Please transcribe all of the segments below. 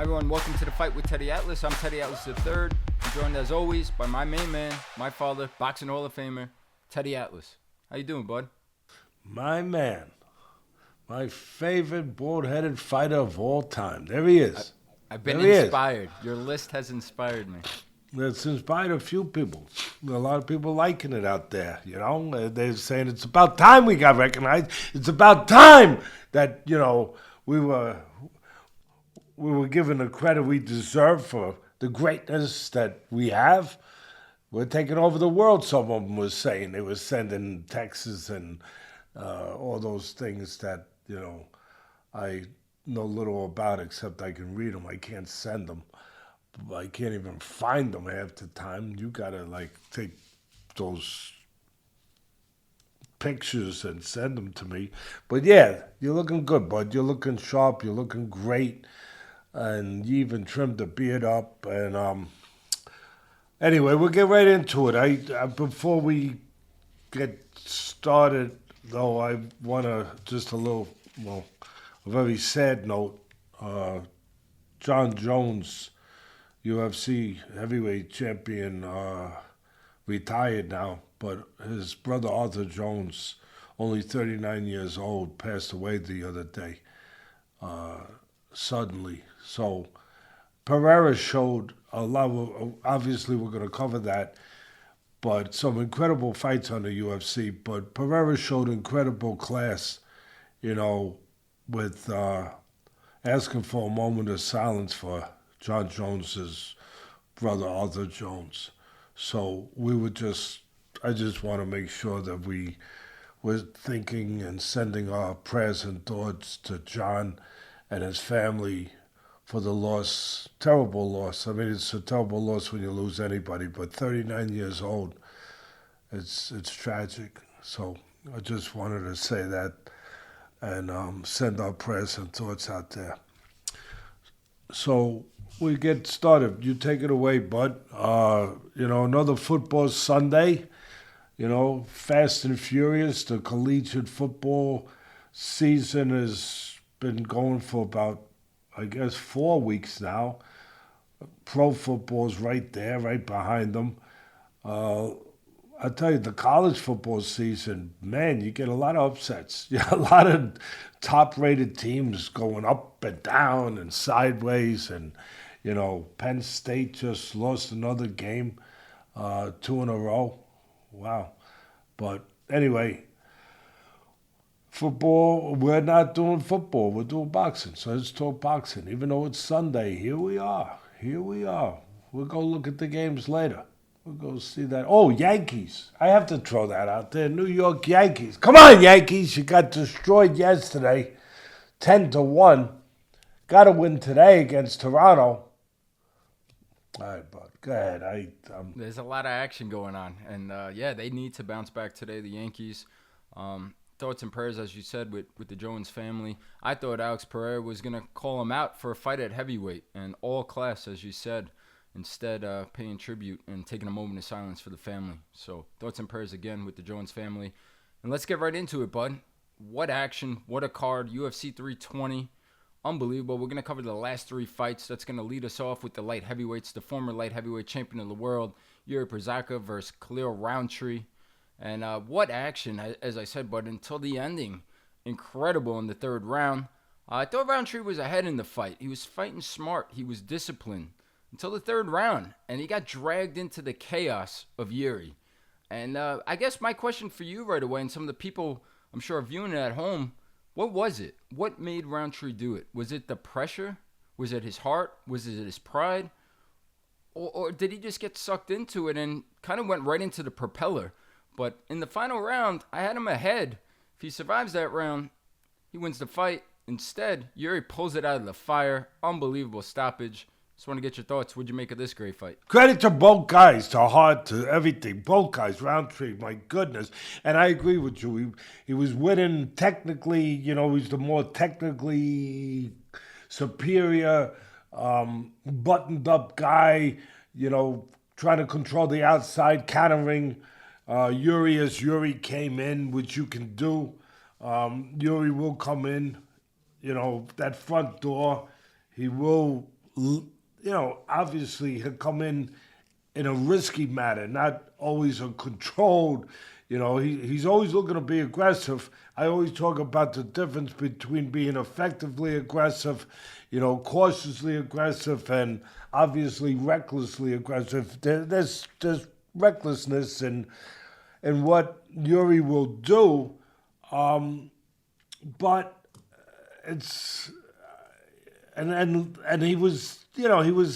Hi everyone, welcome to the Fight with Teddy Atlas. I'm Teddy Atlas III. I'm joined as always by my main man, my father, Boxing Hall of Famer, Teddy Atlas. How you doing, bud? My man, my favorite bald-headed fighter of all time. There he is. I've been There he inspired. Your list has inspired me. It's inspired a few people. A lot of people liking it out there, you know. They're saying it's about time we got recognized. It's about time that, you know, we were given the credit we deserve for the greatness that we have. We're taking over the world, some of them were saying. They were sending texts and all those things that, you know, I know little about except I can read them. I can't send them. I can't even find them half the time. You gotta, like, take those pictures and send them to me. But yeah, you're looking good, bud. You're looking sharp. You're looking great. And you even trimmed the beard up. And anyway, we'll get right into it. I before we get started, though, I want to just a very sad note. John Jones, UFC heavyweight champion, retired now, but his brother Arthur Jones, only 39 years old, passed away the other day, suddenly. So Pereira showed a lot of, obviously we're going to cover that, but some incredible fights on the UFC. But Pereira showed incredible class, you know, with asking for a moment of silence for John Jones's brother Arthur Jones. So I just want to make sure that we were thinking and sending our prayers and thoughts to John and his family for the loss, terrible loss. I mean, it's a terrible loss when you lose anybody, but 39 years old, it's tragic. So I just wanted to say that and send our prayers and thoughts out there. So we get started. You take it away, bud. You know, another football Sunday. You know, fast and furious. The collegiate football season has been going for about, I guess, 4 weeks now. Pro football's right there, right behind them. I tell you, the college football season, man, you get a lot of upsets. You get a lot of top-rated teams going up and down and sideways. And, you know, Penn State just lost another game, 2 in a row. Wow. But anyway, football, we're not doing football. We're doing boxing. So let's talk boxing. Even though it's Sunday, here we are. We'll go look at the games later. We'll go see that. Oh, Yankees. I have to throw that out there. New York Yankees. Come on, Yankees. You got destroyed yesterday, 10-1. Got to win today against Toronto. All right, bud. Go ahead. There's a lot of action going on. And, yeah, they need to bounce back today, the Yankees. Thoughts and prayers, as you said, with the Jones family. I thought Alex Pereira was going to call him out for a fight at heavyweight and all class, as you said. Instead, paying tribute and taking a moment of silence for the family. So, thoughts and prayers again with the Jones family. And let's get right into it, bud. What action, what a card. UFC 320. Unbelievable. We're going to cover the last 3 fights. That's going to lead us off with the light heavyweights. The former light heavyweight champion of the world, Prochazka versus Rountree. And what action, as I said, bud, until the ending. Incredible in the 3rd round. I thought Rountree was ahead in the fight. He was fighting smart. He was disciplined. Until the 3rd round, and he got dragged into the chaos of Yuri. And I guess my question for you right away, and some of the people I'm sure are viewing it at home, what was it? What made Rountree do it? Was it the pressure? Was it his heart? Was it his pride? Or did he just get sucked into it and kind of went right into the propeller? But in the final round, I had him ahead. If he survives that round, he wins the fight. Instead, Yuri pulls it out of the fire. Unbelievable stoppage. Just want to get your thoughts. What'd you make of this great fight? Credit to both guys, to heart, to everything. Both guys, Rountree, my goodness. And I agree with you. He was winning technically, you know, he's the more technically superior, buttoned up guy, you know, trying to control the outside, countering Yuri as Yuri came in, which you can do. Yuri will come in, you know, that front door. He will obviously had come in a risky manner, not always a controlled. He's always looking to be aggressive. I always talk about the difference between being effectively aggressive, cautiously aggressive, and obviously recklessly aggressive. There's recklessness in what Yuri will do, but it's and he was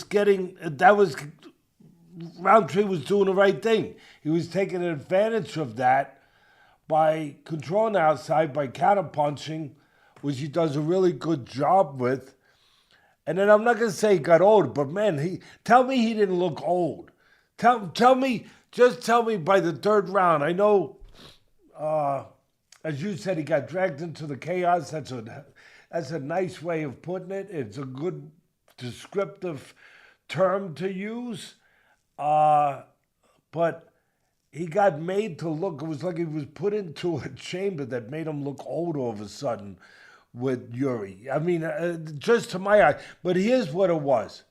getting that was. Rountree was doing the right thing. He was taking advantage of that by controlling the outside, by counterpunching, which he does a really good job with. And then I'm not going to say he got old, but man, tell me he didn't look old. Tell me by the third round. I know, as you said, he got dragged into the chaos. That's a nice way of putting it. It's a good descriptive term to use. But he got made to look, it was like he was put into a chamber that made him look old all of a sudden with Yuri. I mean, just to my eye. But here's what it was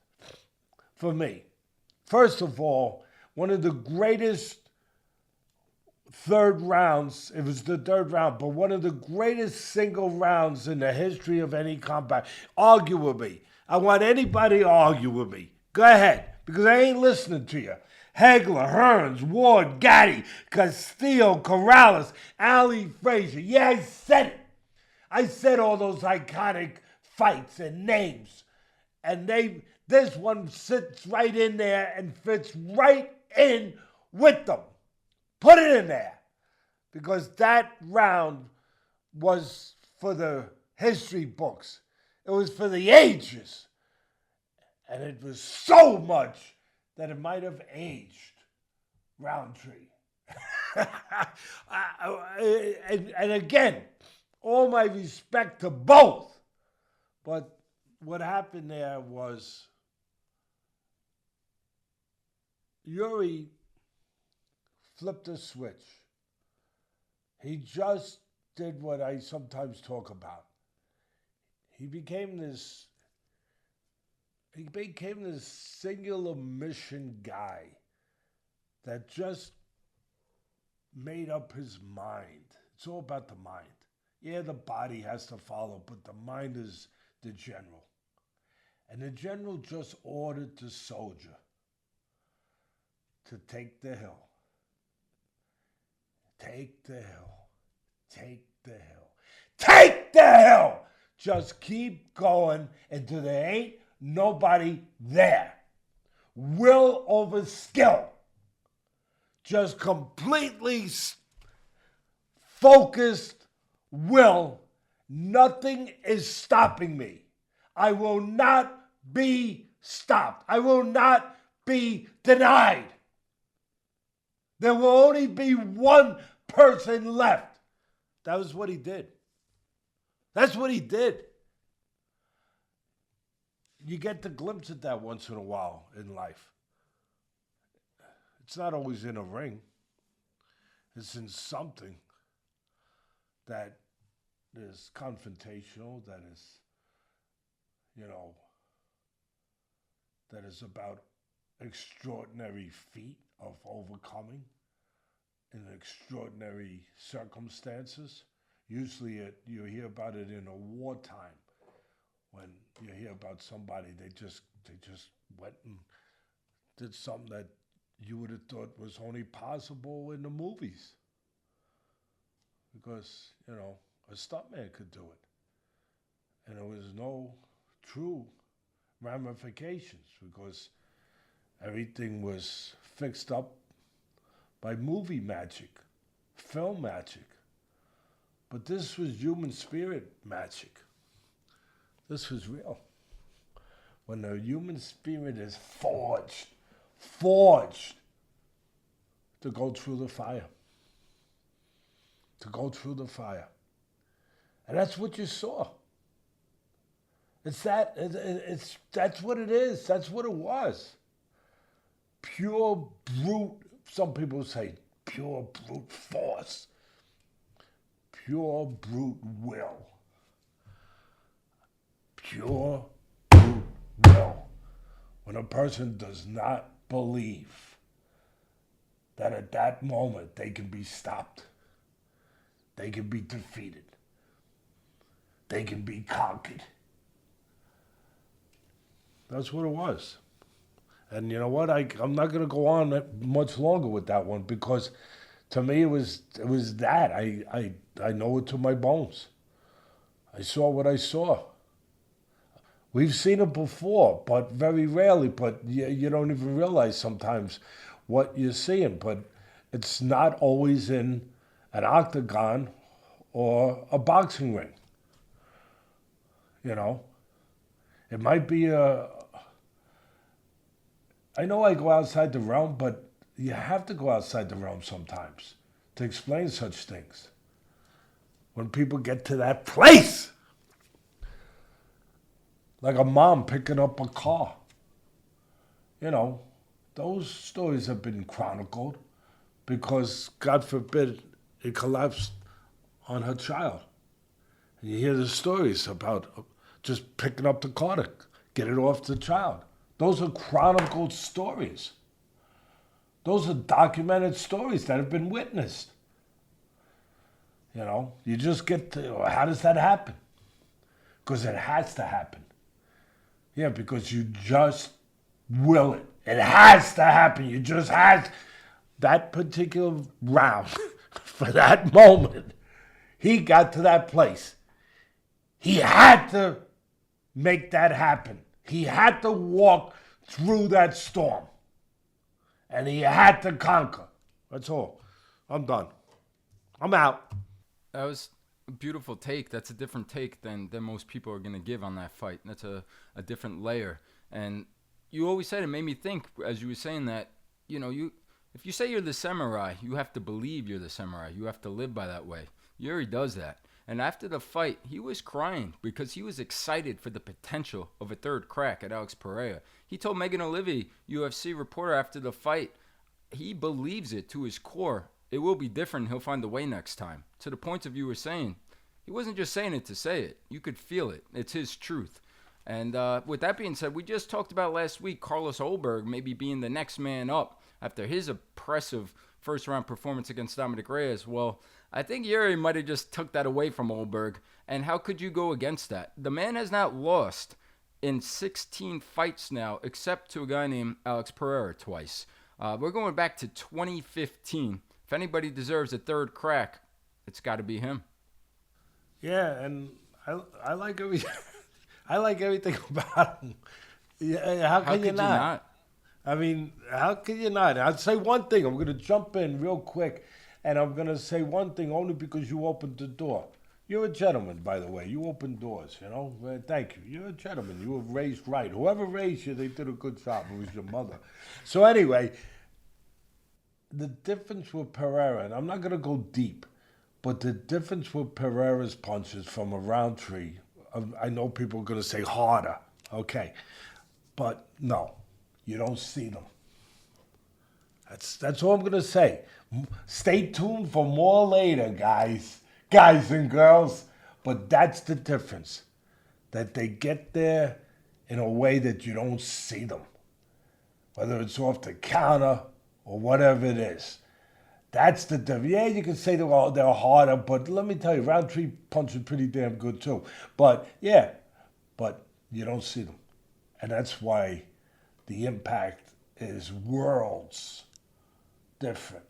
for me. First of all, one of the greatest third rounds, it was the third round, but one of the greatest single rounds in the history of any combat. Argue with me. I want anybody to argue with me. Go ahead. Because I ain't listening to you. Hagler, Hearns, Ward, Gatti, Castillo, Corrales, Ali Frazier. Yeah, I said it. I said all those iconic fights and names. And this one sits right in there and fits right in with them. Put it in there. Because that round was for the history books. It was for the ages. And it was so much that it might have aged Rountree. and again, all my respect to both. But what happened there was Yuri flipped a switch. He just did what I sometimes talk about. He became this singular mission guy that just made up his mind. It's all about the mind. Yeah, the body has to follow, but the mind is the general. And the general just ordered the soldier to take the hill. Take the hill. Take the hill. Take the hill! Just keep going until there ain't nobody there. Will over skill. Just completely focused will. Nothing is stopping me. I will not be stopped. I will not be denied. There will only be one person left. That was what he did. That's what he did. You get the glimpse of that once in a while in life. It's not always in a ring. It's in something that is confrontational, that is, that is about extraordinary feat of overcoming in extraordinary circumstances. Usually you hear about it in a wartime. When you hear about somebody, they just went and did something that you would have thought was only possible in the movies. Because, a stuntman could do it. And there was no true ramifications because everything was fixed up by movie magic, film magic. But this was human spirit magic. This was real. When the human spirit is forged to go through the fire. To go through the fire. And that's what you saw. That's what it is. That's what it was. Pure brute, some people say pure brute force. Pure brute will. Pure brute will. when a person does not believe that at that moment they can be stopped, they can be defeated, they can be conquered. That's what it was. And you know what? I'm not going to go on much longer with that one because to me it was that. I know it to my bones. I saw what I saw. We've seen it before, but very rarely. But you don't even realize sometimes what you're seeing. But it's not always in an octagon or a boxing ring. You know, it might be I know I go outside the realm, but you have to go outside the realm sometimes to explain such things. When people get to that place, like a mom picking up a car. You know, those stories have been chronicled because, God forbid, it collapsed on her child. And you hear the stories about just picking up the car to get it off the child. Those are chronicled stories. Those are documented stories that have been witnessed. You know, you just get to, how does that happen? Because it has to happen. Yeah, because you just will it. It has to happen. You just has that particular round for that moment. He got to that place. He had to make that happen. He had to walk through that storm. And he had to conquer. That's all. I'm done. I'm out. That was a beautiful take. That's a different take than most people are going to give on that fight. That's a different layer. And you always said, it made me think, as you were saying that, you know, if you say you're the samurai, you have to believe you're the samurai. You have to live by that way. Yuri does that. And after the fight, he was crying because he was excited for the potential of a third crack at Alex Pereira. He told Megan Olivier, UFC reporter, after the fight, he believes it to his core. It will be different. He'll find the way next time. To the point of you were saying, he wasn't just saying it to say it. You could feel it. It's his truth. And with that being said, we just talked about last week Carlos Olberg maybe being the next man up after his impressive first-round performance against Dominic Reyes. Well, I think Yuri might have just took that away from Olberg. And how could you go against that? The man has not lost in 16 fights now, except to a guy named Alex Pereira twice. We're going back to 2015. If anybody deserves a third crack, it's got to be him. Yeah, and I like I like everything about him. Yeah, how could you not? I mean, how can you not? I'd say one thing. I'm going to jump in real quick, and I'm going to say one thing only because you opened the door. You're a gentleman, by the way. You open doors, you know. Thank you. You're a gentleman. You were raised right. Whoever raised you, they did a good job. It was your mother. So anyway, the difference with Pereira, and I'm not going to go deep, but the difference with Pereira's punches from a Rountree, I know people are going to say harder. Okay. But no, you don't see them. That's all I'm going to say. Stay tuned for more later, guys and girls. But that's the difference, that they get there in a way that you don't see them, whether it's off the counter or whatever it is. That's the difference. Yeah, you can say they're harder, but let me tell you, Rountree punches pretty damn good too. But yeah, but you don't see them. And that's why the impact is worlds different.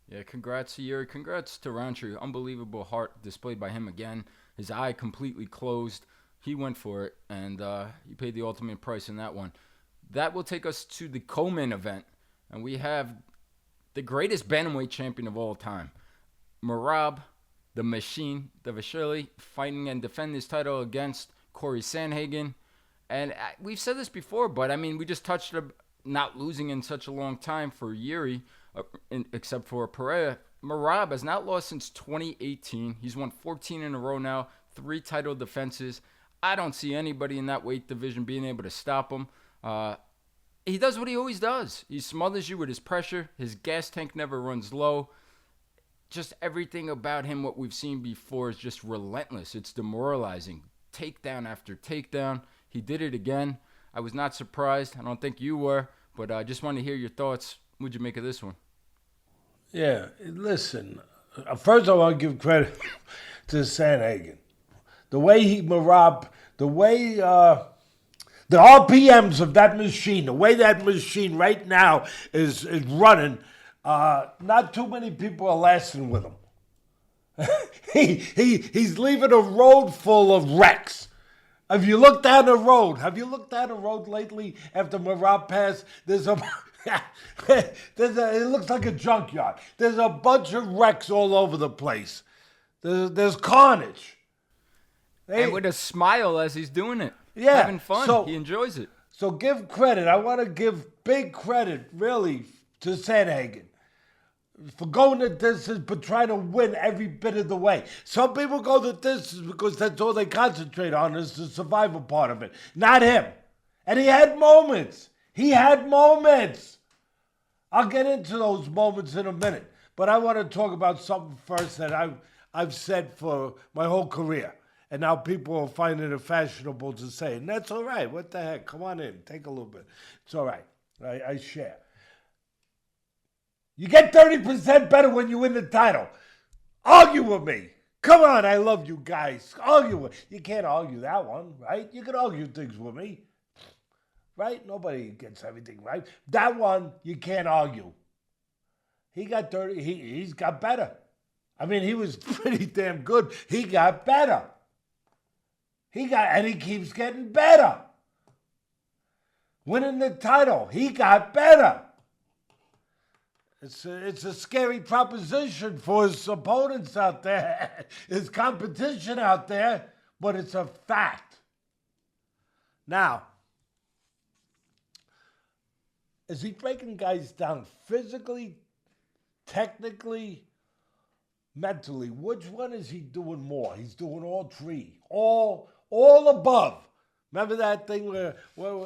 Yeah, congrats to Yuri. Congrats to Rountree. Unbelievable heart displayed by him again. His eye completely closed. He went for it, and he paid the ultimate price in that one. That will take us to the co-main event, and we have the greatest bantamweight champion of all time, Merab, the Machine, Dvalishvili, fighting and defending his title against Corey Sandhagen. And we've said this before, but I mean, we just touched not losing in such a long time for Yuri, except for Pereira. Merab has not lost since 2018. He's won 14 in a row now, 3 title defenses. I don't see anybody in that weight division being able to stop him. He does what he always does. He smothers you with his pressure. His gas tank never runs low. Just everything about him, what we've seen before, is just relentless. It's demoralizing. Takedown after takedown. He did it again. I was not surprised. I don't think you were, but I just want to hear your thoughts. What'd you make of this one? Yeah, listen. First, I want to give credit to Sandhagen. The way Merab, the way the RPMs of that machine, the way that machine right now is running, not too many people are lasting with him. He's leaving a road full of wrecks. Have you looked down the road? Have you looked down the road lately after Merab passed? It looks like a junkyard. There's a bunch of wrecks all over the place. There's carnage. And with a smile as he's doing it. Yeah. Having fun. He enjoys it. So give credit. I want to give big credit, really, to Sandhagen for going the distance but trying to win every bit of the way. Some people go the distance because that's all they concentrate on is the survival part of it. Not him. And he had moments. I'll get into those moments in a minute. But I want to talk about something first that I've said for my whole career. And now people are finding it fashionable to say, and that's all right. What the heck? Come on in. Take a little bit. It's all right. I share. You get 30% better when you win the title. Argue with me. Come on, I love you guys. Argue with. You can't argue that one, right? You can argue things with me. Right? Nobody gets everything right. That one, you can't argue. He got 30. He's got better. I mean, he was pretty damn good. He got better. And he keeps getting better. Winning the title, he got better. It's a scary proposition for his opponents out there, his competition out there, but it's a fact. Now, is he breaking guys down physically, technically, mentally? Which one is he doing more? He's doing all three, all above. Remember that thing where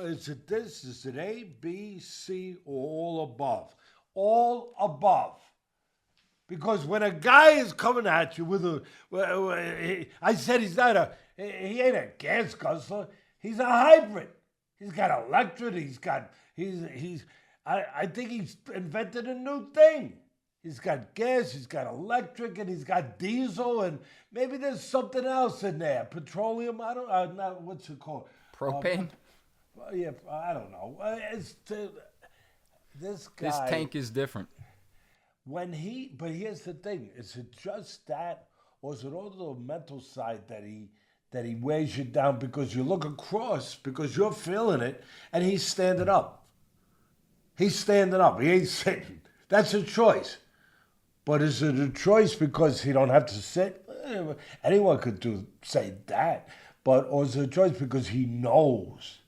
is it this? Is it A, B, C, or all above? All above. Because when a guy is coming at you with I said he ain't a gas guzzler. He's a hybrid. He's got electric. I think he's invented a new thing. He's got gas, he's got electric, and he's got diesel, and maybe there's something else in there. Petroleum, I don't know, what's it called? Propane? Yeah, I don't know. This guy... This tank is different. But here's the thing. Is it just that, or is it also the mental side that he wears you down because you look across, because you're feeling it, and he's standing up. He's standing up. He ain't sitting. That's a choice. But is it a choice because he don't have to sit? Anyone could say that. Or is it a choice because he knows?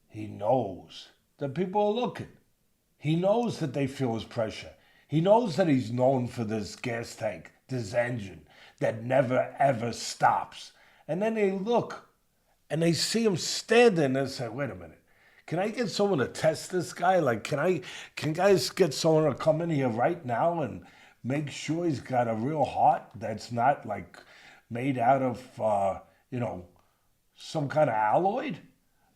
He knows that people are looking. He knows that they feel his pressure. He knows that he's known for this gas tank, this engine that never, ever stops. And then they look and they see him standing and say, wait a minute. Can I get someone to test this guy? Like, can guys get someone to come in here right now and make sure he's got a real heart that's not like made out of, some kind of alloy?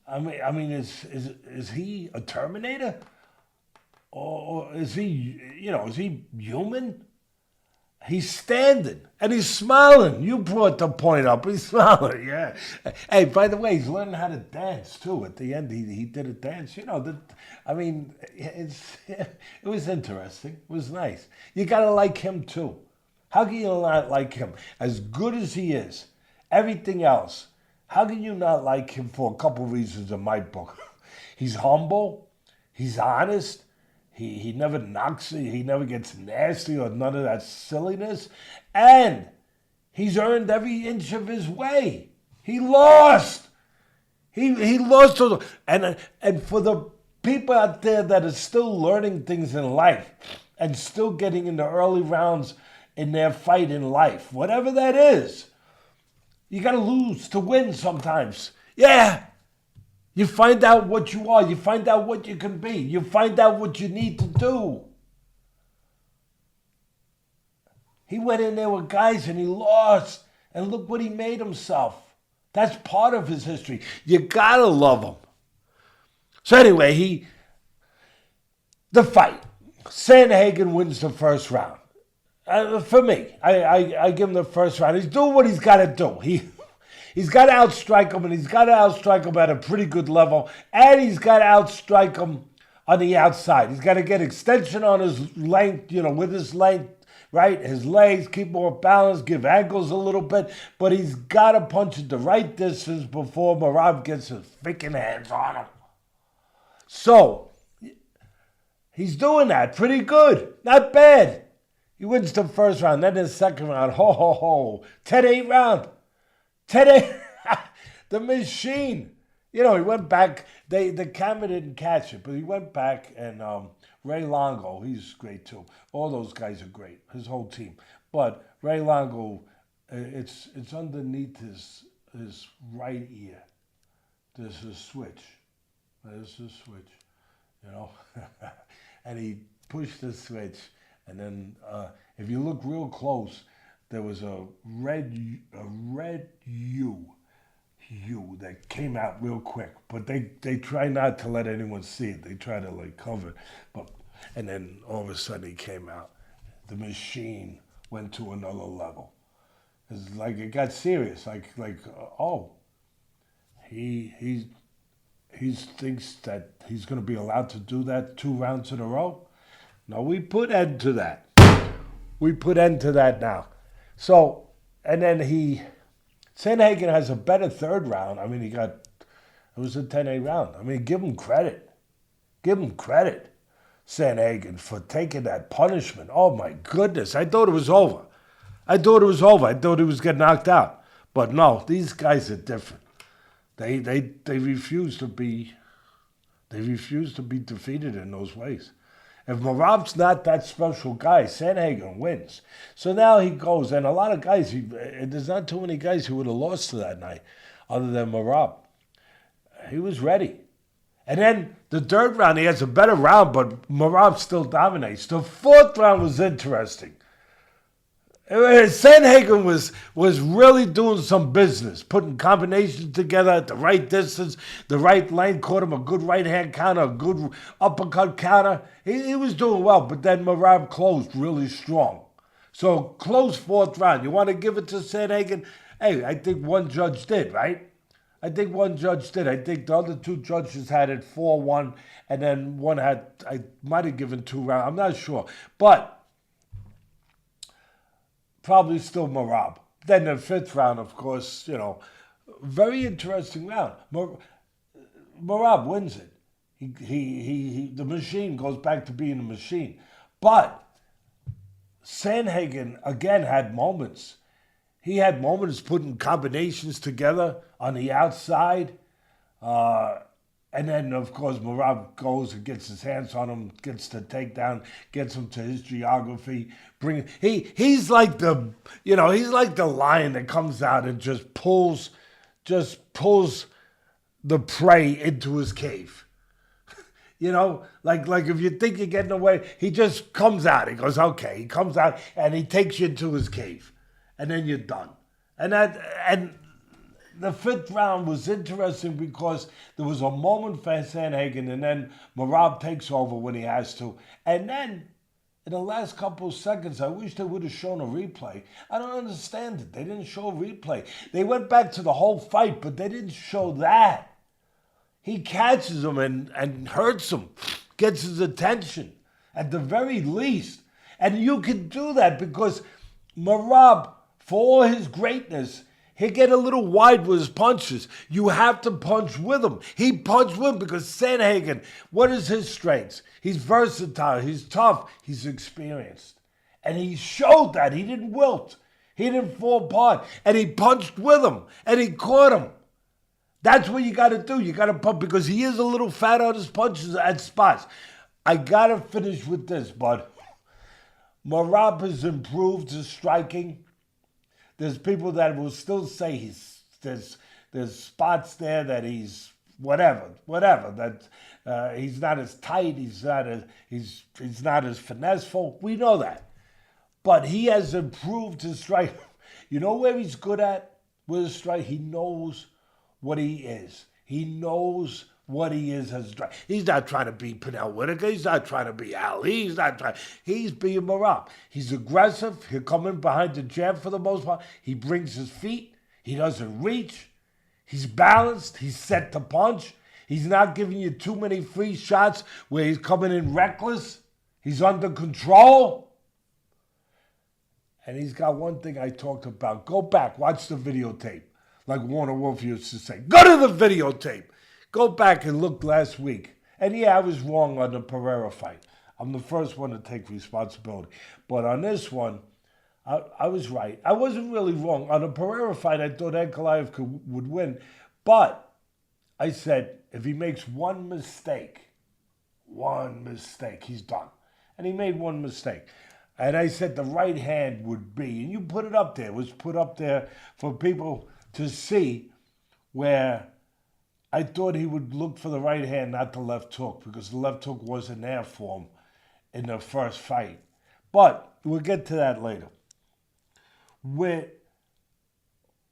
I mean, is he a Terminator? Or is he human? He's standing and he's smiling. You brought the point up. He's smiling, yeah. Hey, by the way, he's learning how to dance too. At the end, he did a dance. It was interesting. It was nice. You gotta like him too. How can you not like him? As good as he is, everything else. How can you not like him for a couple reasons in my book? He's humble. He's honest. He never knocks it. He never gets nasty or none of that silliness. And he's earned every inch of his way. He lost. He lost. And for the people out there that are still learning things in life and still getting into early rounds in their fight in life, whatever that is, you got to lose to win sometimes. Yeah. You find out what you are. You find out what you can be. You find out what you need to do. He went in there with guys and he lost. And look what he made himself. That's part of his history. You gotta love him. So anyway, the fight. Sandhagen wins the first round. For me, I give him the first round. He's doing what he's got to do. He's got to outstrike him, and he's got to outstrike him at a pretty good level, and he's got to outstrike him on the outside. He's got to get extension on his length, with his length, right? His legs, keep more balance, give ankles a little bit, but he's got to punch at the right distance before Merab gets his freaking hands on him. So, he's doing that pretty good. Not bad. He wins the first round. Then the second round, 10-8 round. 10-8. The machine. He went back. The camera didn't catch it, but he went back and Ray Longo, he's great too. All those guys are great, his whole team. But Ray Longo, it's underneath his right ear. There's a switch. And he pushed the switch. And then if you look real close, there was a red U that came out real quick. But they try not to let anyone see it. They try to cover it. And then all of a sudden he came out. The machine went to another level. It's it got serious. He thinks that he's going to be allowed to do that 2 rounds in a row. No, we put end to that. We put end to that now. So, and then Sandhagen has a better third round. I mean, it was a 10-8 round. I mean, give him credit. Sandhagen, for taking that punishment. Oh my goodness, I thought it was over. I thought he was getting knocked out. But no, these guys are different. They refuse to be defeated in those ways. If Merab's not that special guy, Sandhagen wins. So now he goes, and a lot of guys, there's not too many guys who would have lost to that night, other than Merab. He was ready. And then the third round, he has a better round, but Merab still dominates. The fourth round was interesting. Sandhagen was really doing some business, putting combinations together at the right distance, the right length, caught him a good right-hand counter, a good uppercut counter. He was doing well, but then Merab closed really strong. So close fourth round. You want to give it to Sandhagen? Hey, I think one judge did, right? I think the other 2 judges had it 4-1, and then one I might have given 2 rounds. I'm not sure. But probably still Merab. Then the 5th round, of course, very interesting round. Merab wins it. The machine goes back to being a machine. But Sandhagen, again, had moments. He had moments putting combinations together on the outside. And then, of course, Merab goes and gets his hands on him, gets the takedown, gets him to his geography. He's like the lion that comes out and just pulls the prey into his cave. Like if you think you're getting away, he just comes out. He goes, okay. He comes out and he takes you into his cave, and then you're done. And the 5th round was interesting because there was a moment for Sandhagen, and then Merab takes over when he has to. And then, in the last couple of seconds, I wish they would have shown a replay. I don't understand it. They didn't show a replay. They went back to the whole fight, but they didn't show that. He catches him and hurts him, gets his attention, at the very least. And you can do that because Merab, for all his greatness, he'll get a little wide with his punches. You have to punch with him. He punched with him because Sandhagen, what is his strengths? He's versatile, he's tough, he's experienced. And he showed that. He didn't wilt. He didn't fall apart. And he punched with him. And he caught him. That's what you got to do. You got to punch because he is a little fat on his punches at spots. I got to finish with this, bud. Merab has improved his striking. There's people that will still say there's spots there that he's whatever that he's not as tight, he's not as finesseful. We know that, but he has improved his strike. You know where he's good at with his strike? He knows what he is. He knows what he is as a striker. He's not trying to be Pernell Whitaker. He's not trying to be Ali. He's being Merab. He's aggressive. He'll come in behind the jab for the most part. He brings his feet. He doesn't reach. He's balanced. He's set to punch. He's not giving you too many free shots where he's coming in reckless. He's under control. And he's got one thing I talked about. Go back. Watch the videotape. Like Warner Wolf used to say. Go to the videotape. Go back and look last week. And yeah, I was wrong on the Pereira fight. I'm the first one to take responsibility. But on this one, I was right. I wasn't really wrong. On the Pereira fight, I thought Ankalaev would win. But I said, if he makes one mistake, he's done. And he made one mistake. And I said the right hand would be, and you put it up there. It was put up there for people to see where I thought he would look for the right hand, not the left hook, because the left hook wasn't there for him in the first fight. But we'll get to that later. With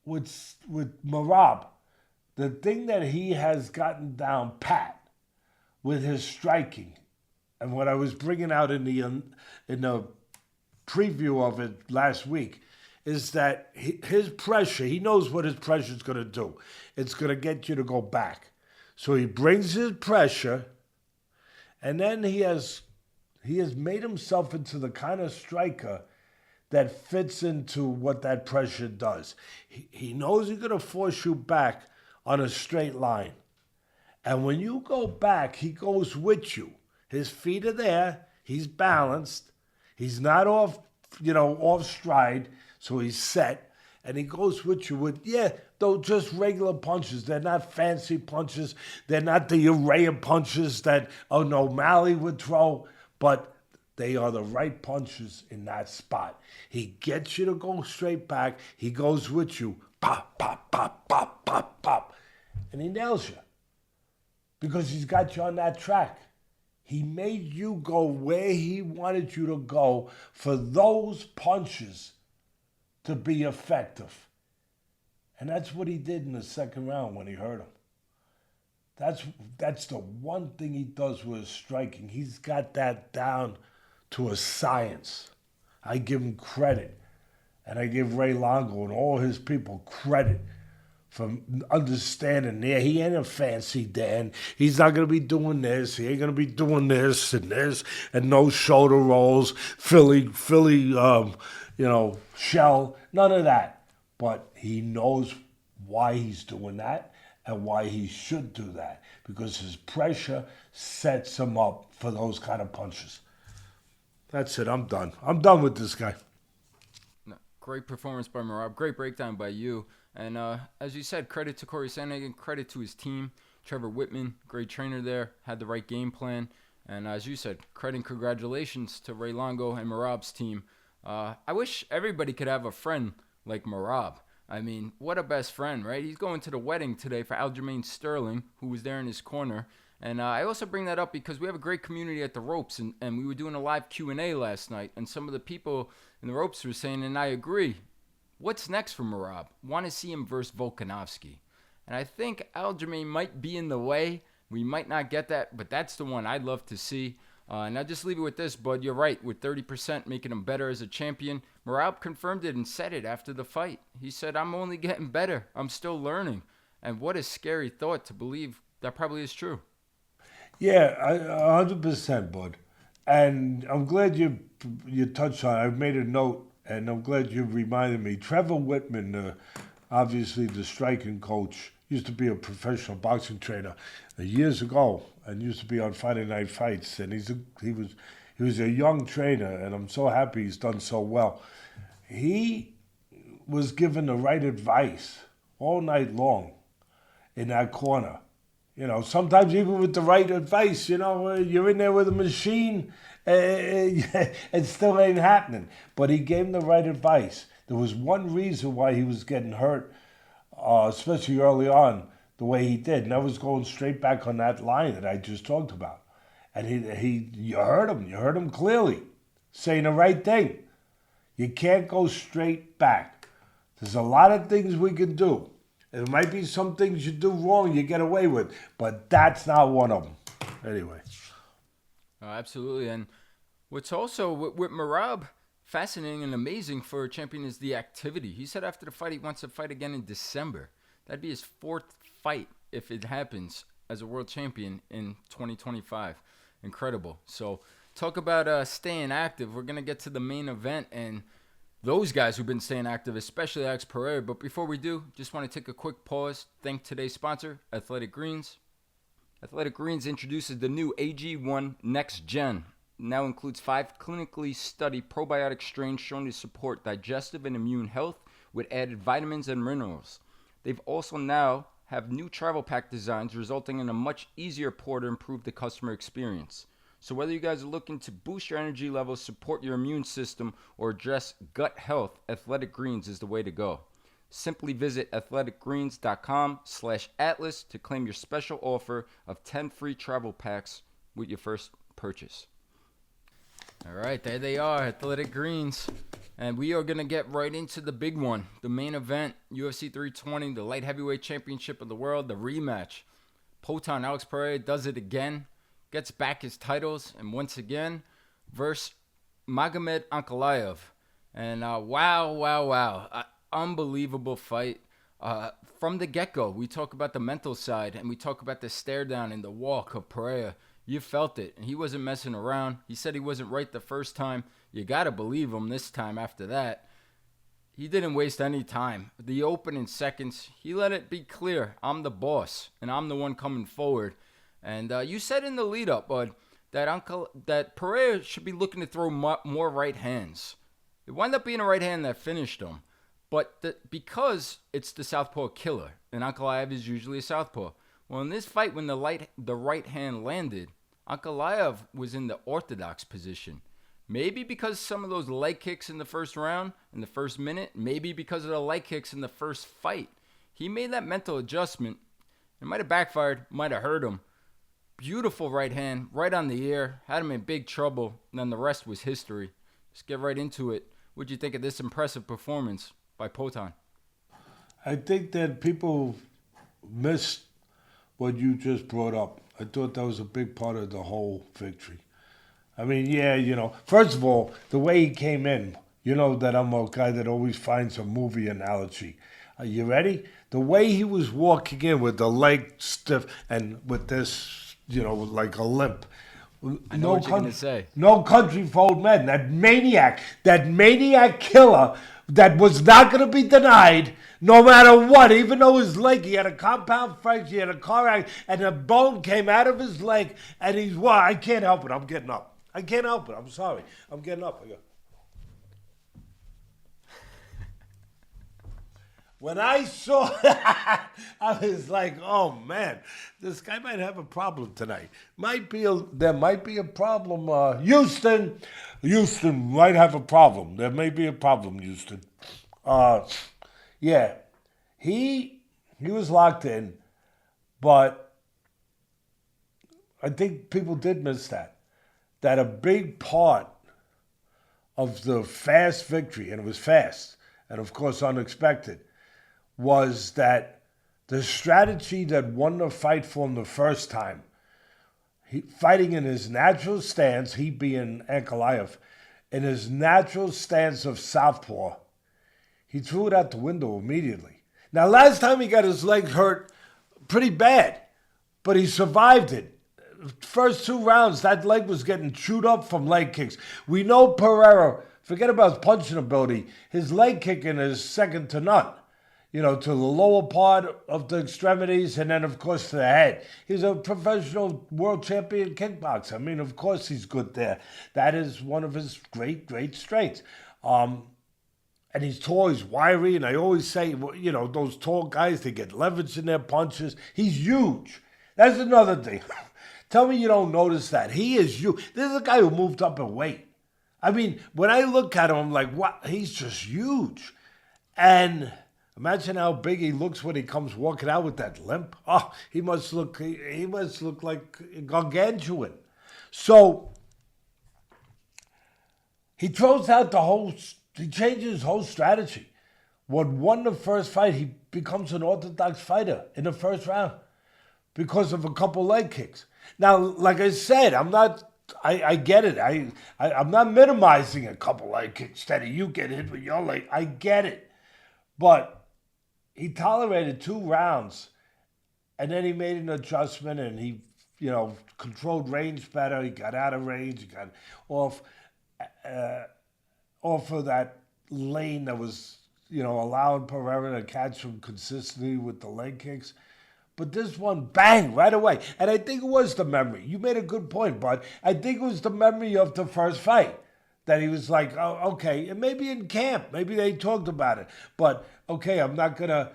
Merab, the thing that he has gotten down pat with his striking, and what I was bringing out in the preview of it last week, is that his pressure, he knows what his pressure is going to do. It's going to get you to go back. So he brings his pressure, and then he has made himself into the kind of striker that fits into what that pressure does. He knows he's going to force you back on a straight line. And when you go back, he goes with you. His feet are there. He's balanced. He's not off stride. So he's set, and he goes with you with, though just regular punches. They're not fancy punches. They're not the array of punches that O'Malley would throw, but they are the right punches in that spot. He gets you to go straight back. He goes with you, pop, pop, pop, pop, pop, pop, and he nails you because he's got you on that track. He made you go where he wanted you to go for those punches to be effective. And that's what he did in the second round when he hurt him. That's the one thing he does with his striking. He's got that down to a science. I give him credit. And I give Ray Longo and all his people credit for understanding there. He ain't a fancy Dan. He's not going to be doing this. He ain't going to be doing this, and no shoulder rolls, Philly, shell, none of that. But he knows why he's doing that and why he should do that, because his pressure sets him up for those kind of punches. That's it. I'm done. I'm done with this guy. No, great performance by Merab. Great breakdown by you. And as you said, credit to Corey Sandhagen, credit to his team. Trevor Whitman, great trainer there, had the right game plan. And as you said, credit and congratulations to Ray Longo and Merab's team. I wish everybody could have a friend like Merab. I mean, what a best friend, right? He's going to the wedding today for Aljamain Sterling, who was there in his corner. And I also bring that up because we have a great community at the Ropes, and we were doing a live Q&A last night, and some of the people in the Ropes were saying, and I agree, what's next for Merab? Want to see him versus Volkanovski. And I think Aljamain might be in the way. We might not get that, but that's the one I'd love to see. And I'll just leave it with this, bud. You're right. With 30% making him better as a champion, Merab confirmed it and said it after the fight. He said, I'm only getting better. I'm still learning. And what a scary thought to believe that probably is true. Yeah, 100%, bud. And I'm glad you touched on it. I've made a note, and I'm glad you reminded me. Trevor Whitman, obviously the striking coach, used to be a professional boxing trainer years ago, and used to be on Friday Night Fights. And he was a young trainer, and I'm so happy he's done so well. He was given the right advice all night long in that corner. Sometimes even with the right advice, you're in there with a machine, it still ain't happening. But he gave him the right advice. There was one reason why he was getting hurt, especially early on, the way he did. And that was going straight back on that line that I just talked about. And you heard him clearly saying the right thing. You can't go straight back. There's a lot of things we can do. There might be some things you do wrong you get away with, but that's not one of them. Anyway. Oh, absolutely. And what's also with Merab fascinating and amazing for a champion is the activity. He said after the fight he wants to fight again in December. That'd be his 4th fight if it happens as a world champion in 2025. Incredible. So talk about staying active. We're going to get to the main event and those guys who've been staying active, especially Alex Pereira. But before we do, just want to take a quick pause. Thank today's sponsor, Athletic Greens. Athletic Greens introduces the new AG1 Next Gen. Now includes 5 clinically studied probiotic strains shown to support digestive and immune health with added vitamins and minerals. They've also now have new travel pack designs resulting in a much easier pour to improve the customer experience. So whether you guys are looking to boost your energy levels, support your immune system, or address gut health, Athletic Greens is the way to go. Simply visit athleticgreens.com/atlas to claim your special offer of 10 free travel packs with your first purchase. All right, there they are, Athletic Greens. And we are going to get right into the big one, the main event, UFC 320, the light heavyweight championship of the world, the rematch. Poatan Alex Pereira does it again, gets back his titles, and once again, versus Magomed Ankalaev. And wow. Unbelievable fight. From the get-go, we talk about the mental side, and we talk about the stare down and the walk of Pereira. You felt it, and he wasn't messing around. He said he wasn't right the first time. You got to believe him this time after that. He didn't waste any time. The opening seconds, he let it be clear, I'm the boss, and I'm the one coming forward. And you said in the lead-up, bud, that Pereira should be looking to throw more right hands. It wound up being a right hand that finished him. But because it's the southpaw killer, and Ankalaev is usually a southpaw. Well, in this fight, when the right hand landed, Ankalaev was in the orthodox position. Maybe because some of those leg kicks in the first round, in the first minute, maybe because of the leg kicks in the first fight. He made that mental adjustment. It might have backfired, might have hurt him. Beautiful right hand, right on the ear, had him in big trouble, and then the rest was history. Let's get right into it. What'd you think of this impressive performance by Poatan? I think that people missed what you just brought up. I thought that was a big part of the whole victory. I mean, yeah, first of all, the way he came in, you know that I'm a guy that always finds a movie analogy. Are you ready? The way he was walking in with the leg stiff and with this, like a limp. I know what you're going to say. No country for old men. That maniac killer that was not going to be denied no matter what. Even though his leg, he had a compound fracture, he had a car accident, and a bone came out of his leg, and I can't help it. I'm getting up. I can't help it. I'm sorry. I'm getting up. I go. When I saw that, I was like, oh, man, this guy might have a problem tonight. There might be a problem. Houston might have a problem. There may be a problem, Houston. Yeah, he was locked in, but I think people did miss that a big part of the fast victory, and it was fast, and of course unexpected, was that the strategy that won the fight for him the first time, fighting in his natural stance, he being Ankalaev, in his natural stance of southpaw, he threw it out the window immediately. Now, last time he got his leg hurt pretty bad, but he survived it. First 2 rounds, that leg was getting chewed up from leg kicks. We know Pereira, forget about his punching ability, his leg kicking is second to none. To the lower part of the extremities and then, of course, to the head. He's a professional world champion kickboxer. I mean, of course he's good there. That is one of his great, great strengths. And he's tall, he's wiry, and I always say, those tall guys, they get leverage in their punches. He's huge. That's another thing. Tell me you don't notice that. He is huge. This is a guy who moved up in weight. I mean, when I look at him, I'm like, wow, he's just huge. And imagine how big he looks when he comes walking out with that limp. Oh, he must look like gargantuan. So he throws out he changes his whole strategy. what won the first fight, he becomes an orthodox fighter in the first round because of a couple leg kicks. Now, like I said, I get it. I'm not minimizing a couple leg kicks that you get hit with your leg. I get it. But he tolerated 2 rounds, and then he made an adjustment, and he, controlled range better. He got out of range. He got off of that lane that was, allowing Pereira to catch him consistently with the leg kicks. But this one, bang, right away. And I think it was the memory. You made a good point, bud. I think it was the memory of the first fight that he was like, oh, okay. And maybe in camp, maybe they talked about it. But okay, I'm not gonna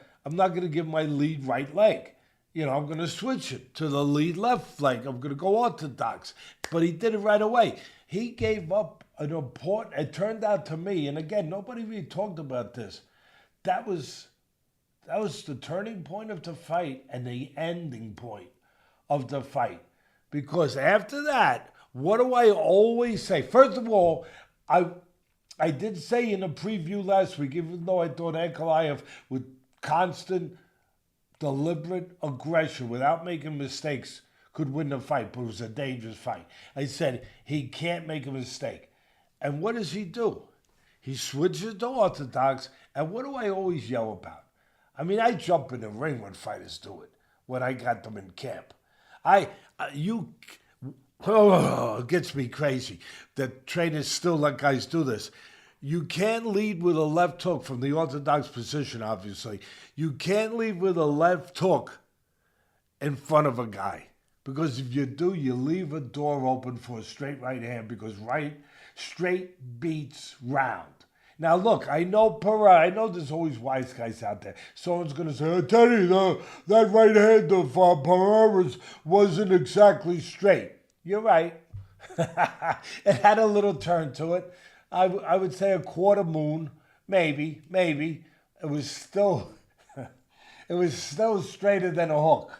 give my lead right leg. I'm gonna switch it to the lead left leg. I'm gonna go orthodox. But he did it right away. He gave up an important. It turned out to me, and again, nobody really talked about this. That was the turning point of the fight and the ending point of the fight. Because after that, what do I always say? First of all, I did say in a preview last week, even though I thought Ankalaev with constant, deliberate aggression without making mistakes could win the fight, but it was a dangerous fight. I said he can't make a mistake. And what does he do? He switches to orthodox, and what do I always yell about? I mean, I jump in the ring when fighters do it, when I got them in camp. It gets me crazy that trainers still let guys do this. You can't lead with a left hook from the orthodox position, obviously. You can't lead with a left hook in front of a guy. Because if you do, you leave a door open for a straight right hand because straight beats round. Now, look, I know Pereira. I know there's always wise guys out there. Someone's going to say, oh, Teddy, that right hand of Pereira's wasn't exactly straight. You're right. It had a little turn to it. I would say a quarter moon, maybe. It was still straighter than a hook.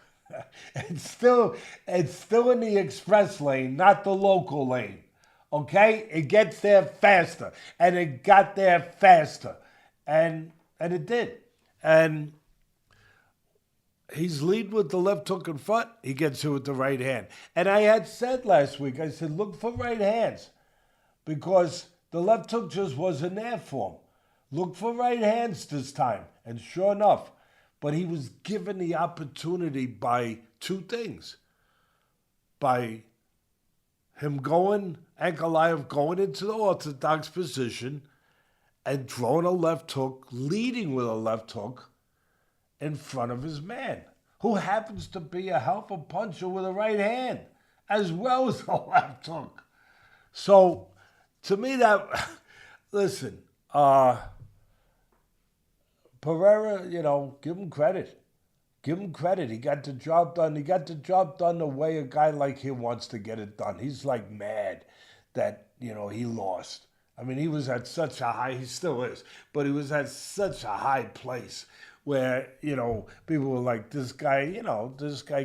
It's still in the express lane, not the local lane. Okay? It gets there faster. And it got there faster. And it did. And he's lead with the left hook in front. He gets it with the right hand. And I had said last week, I said, look for right hands. Because the left hook just wasn't there for him. Look for right hands this time. And sure enough. But he was given the opportunity by 2 things. By him Ankalaev going into the orthodox position and throwing a left hook, leading with a left hook in front of his man, who happens to be a hell of a puncher with a right hand, as well as a left hook. So, to me, listen, Pereira, give him credit. Give him credit. He got the job done. He got the job done the way a guy like him wants to get it done. He's like mad that, he lost. I mean, he was at such a high, he still is, but he was at such a high place where, people were like, this guy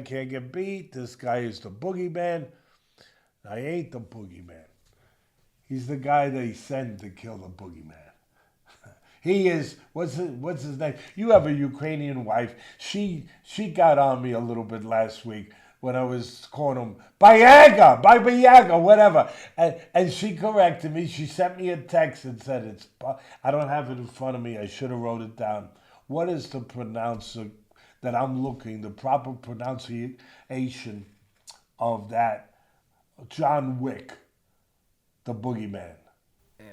can't get beat. This guy is the boogeyman. I ain't the boogeyman. He's the guy they send to kill the boogeyman. He is, what's his name? You have a Ukrainian wife. She got on me a little bit last week when I was calling him Bayaga, whatever. And she corrected me. She sent me a text and said, I don't have it in front of me. I should have wrote it down. What is the pronouncer that I'm looking, the proper pronunciation of that? John Wick, the boogeyman.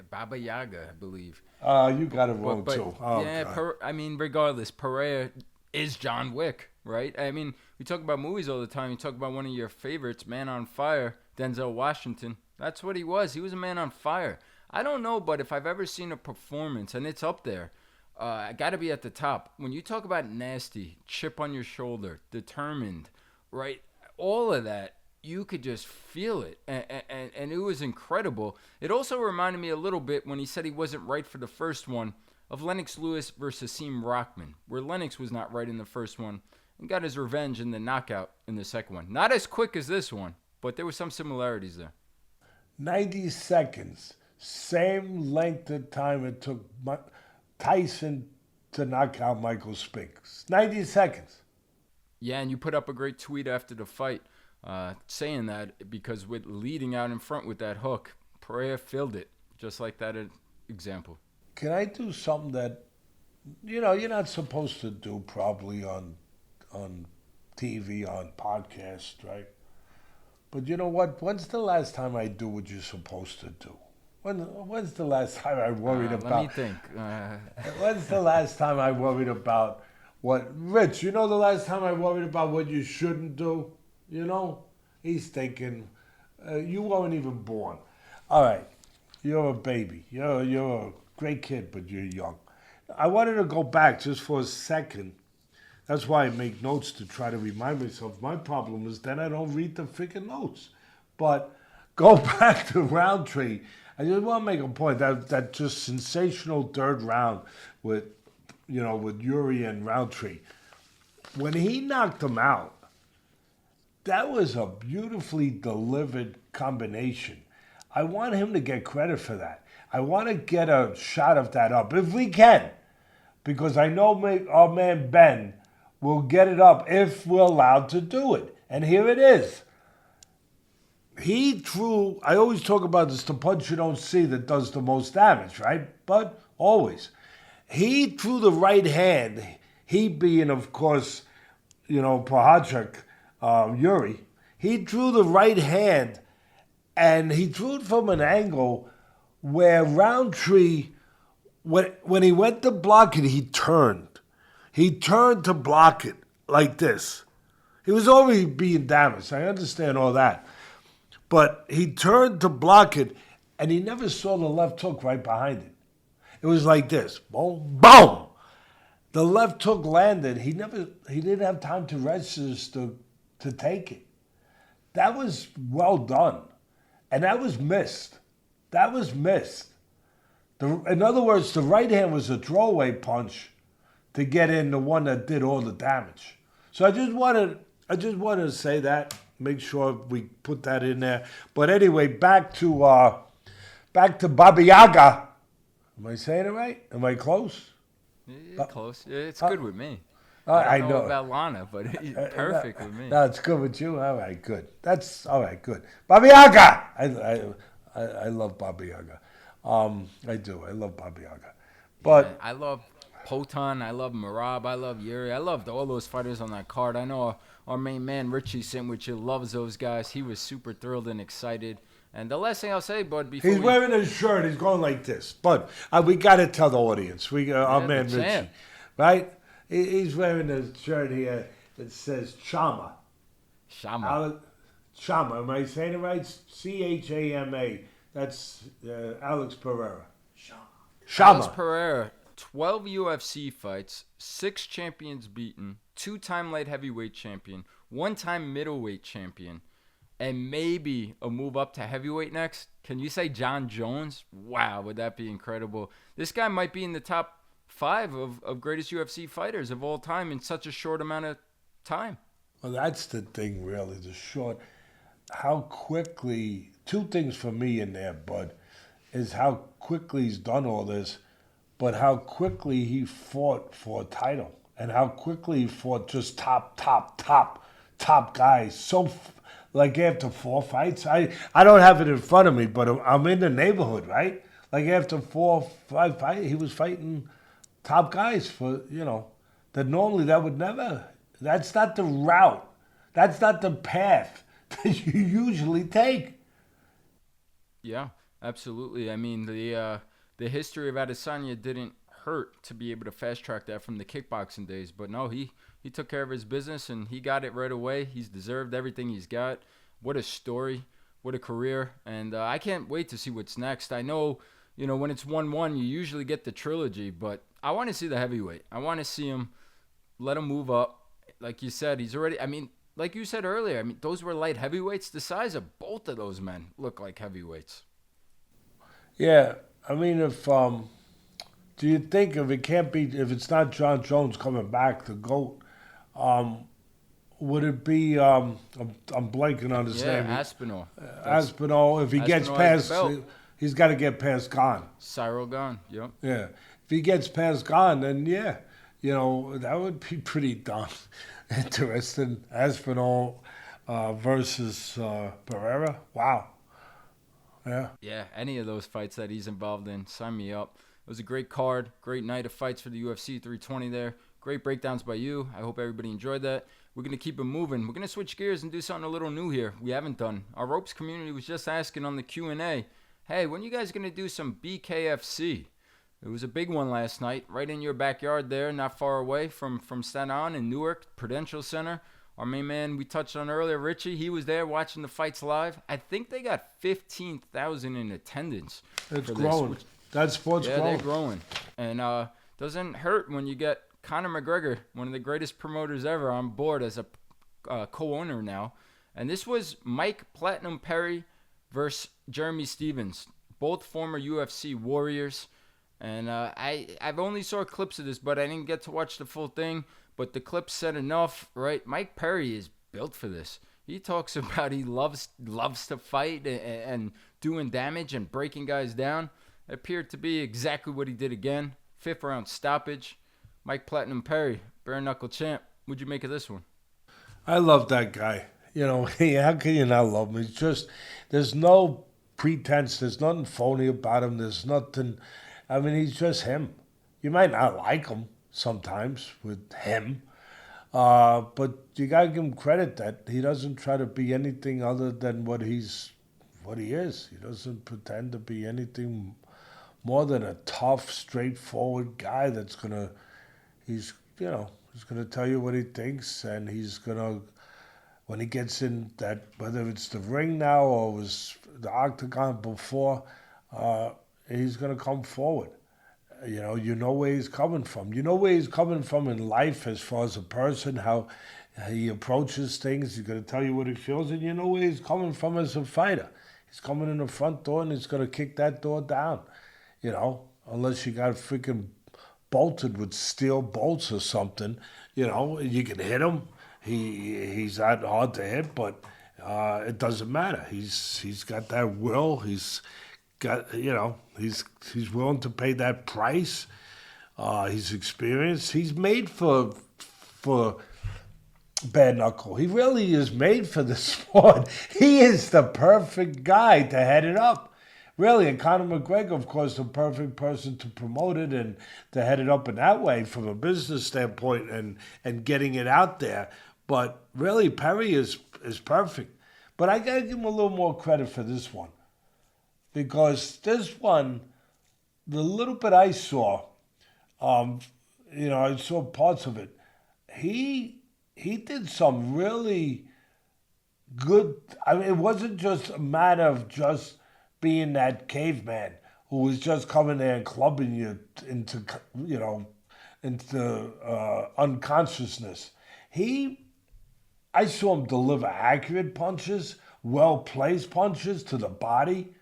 Baba Yaga, I believe. You got it wrong, too. Oh, yeah, regardless, Pereira is John Wick, right? I mean, we talk about movies all the time. You talk about one of your favorites, Man on Fire, Denzel Washington. That's what he was. He was a man on fire. I don't know, but if I've ever seen a performance, and it's up there, I got to be at the top. When you talk about nasty, chip on your shoulder, determined, right? All of that. You could just feel it, and it was incredible. It also reminded me a little bit when he said he wasn't right for the first one of Lennox Lewis versus Seam Rockman, where Lennox was not right in the first one and got his revenge in the knockout in the second one. Not as quick as this one, but there were some similarities there. 90 seconds, same length of time it took Tyson to knock out Michael Spinks. 90 seconds. Yeah, and you put up a great tweet after the fight saying that because with leading out in front with that hook, Pereira filled it, just like that example. Can I do something that, you're not supposed to do probably on TV, on podcast, right? But you know what? When's the last time I do what you're supposed to do? When's the last time I worried about... Let me think. When's the last time I worried about what... Rich, the last time I worried about what you shouldn't do? He's thinking, you weren't even born. All right, you're a baby. You're a great kid, but you're young. I wanted to go back just for a second. That's why I make notes to try to remind myself. My problem is then I don't read the freaking notes. But go back to Rountree. I just want to make a point that just sensational third round with Yuri and Rountree. When he knocked him out, that was a beautifully delivered combination. I want him to get credit for that. I want to get a shot of that up, if we can. Because I know our man Ben will get it up if we're allowed to do it. And here it is. He threw, I always talk about this, the punch you don't see that does the most damage, right? But always. He threw the right hand, he being, of course, Prochazka, Yuri. He threw the right hand, and he threw it from an angle where Rountree, when he went to block it, he turned. He turned to block it like this. He was already being damaged. I understand all that. But he turned to block it, and he never saw the left hook right behind it. It was like this. Boom, boom. The left hook landed. He didn't have time to register to take it. That was well done. And that was missed. In other words, the right hand was a throwaway punch to get in the one that did all the damage. So I just wanted to say that, make sure we put that in there. But anyway, back to Baba Yaga. Am I saying it right? Am I close? Yeah, close. It's good with me. I don't know about Lana, but it's perfect with me. No, it's good with you. All right, good. That's all right, good. Baba Yaga. I love Baba Yaga. I do. I love Baba Yaga. But yeah, I love Potan. I love Merab. I love Yuri. I loved all those fighters on that card. I know our main man Richie Sandwich loves those guys. He was super thrilled and excited. And the last thing I'll say, Bud, before he's wearing his shirt, he's going like this. But we got to tell the audience, our man Richie, right? He's wearing a shirt here that says Chama. Chama. Am I saying it right? Chama. That's Alex Pereira. Chama. Alex Pereira, 12 UFC fights, 6 champions beaten, 2-time light heavyweight champion, 1-time middleweight champion, and maybe a move up to heavyweight next. Can you say John Jones? Wow, would that be incredible? This guy might be in the top 5 of greatest UFC fighters of all time in such a short amount of time. Well, that's the thing, really, how quickly, 2 things for me in there, Bud, is how quickly he's done all this, but how quickly he fought for a title, and how quickly he fought just top guys. So, like after 4 fights, I don't have it in front of me, but I'm in the neighborhood, right? Like after 4 or 5 fights, he was fighting top guys for, that normally that would never, that's not the route. That's not the path that you usually take. Yeah, absolutely. I mean, the history of Adesanya didn't hurt to be able to fast track that from the kickboxing days. But no, he took care of his business and he got it right away. He's deserved everything he's got. What a story. What a career. And I can't wait to see what's next. I know, when it's 1-1, you usually get the trilogy, but I want to see the heavyweight. I want to see him, let him move up. Like you said, he's already, like you said earlier, those were light heavyweights. The size of both of those men look like heavyweights. Yeah, do you think if it's not John Jones coming back, the GOAT, would it be, I'm blanking on his name. Aspinall. Aspinall, if he gets past, he's got to get past Gane. Cyril Gane, yep. Yeah. If he gets past Gane, then yeah, that would be pretty darn interesting. Aspinall versus Pereira. Wow. Yeah. Yeah, any of those fights that he's involved in, sign me up. It was a great card, great night of fights for the UFC 320 there. Great breakdowns by you. I hope everybody enjoyed that. We're going to keep it moving. We're going to switch gears and do something a little new here we haven't done. Our ropes community was just asking on the Q&A, hey, when you guys going to do some BKFC? It was a big one last night, right in your backyard there, not far away from Sandhagen in Newark, Prudential Center. Our main man we touched on earlier, Richie, he was there watching the fights live. I think they got 15,000 in attendance. It's growing. That sport's growing. Yeah, they're growing. And doesn't hurt when you get Conor McGregor, one of the greatest promoters ever, on board as a co-owner now. And this was Mike Platinum Perry versus Jeremy Stephens, both former UFC warriors. And I've only saw clips of this, but I didn't get to watch the full thing. But the clip said enough, right? Mike Perry is built for this. He talks about he loves to fight and doing damage and breaking guys down. It appeared to be exactly what he did again. 5th round stoppage. Mike Platinum Perry, bare-knuckle champ. What'd you make of this one? I love that guy. How can you not love him? It's just, there's no pretense. There's nothing phony about him. There's nothing. I mean, he's just him. You might not like him sometimes with him, but you gotta give him credit that he doesn't try to be anything other than what he is. He doesn't pretend to be anything more than a tough, straightforward guy he's gonna tell you what he thinks, and he's gonna, when he gets in that, whether it's the ring now or was the octagon before, he's gonna come forward. You know where he's coming from. You know where he's coming from in life as far as a person, how he approaches things. He's going to tell you what he feels, and you know where he's coming from as a fighter. He's coming in the front door, and he's going to kick that door down, unless you got freaking bolted with steel bolts or something. You can hit him. He's not hard to hit, but it doesn't matter. He's got that will. He's willing to pay that price. He's experienced. He's made for bare knuckle. He really is made for the sport. He is the perfect guy to head it up. Really, and Conor McGregor, of course, the perfect person to promote it and to head it up in that way from a business standpoint and getting it out there. But really, Perry is perfect. But I got to give him a little more credit for this one. Because this one, the little bit I saw, I saw parts of it. He did some really good. I mean, it wasn't just a matter of just being that caveman who was just coming there and clubbing you into unconsciousness. I saw him deliver accurate punches, well-placed punches to the body.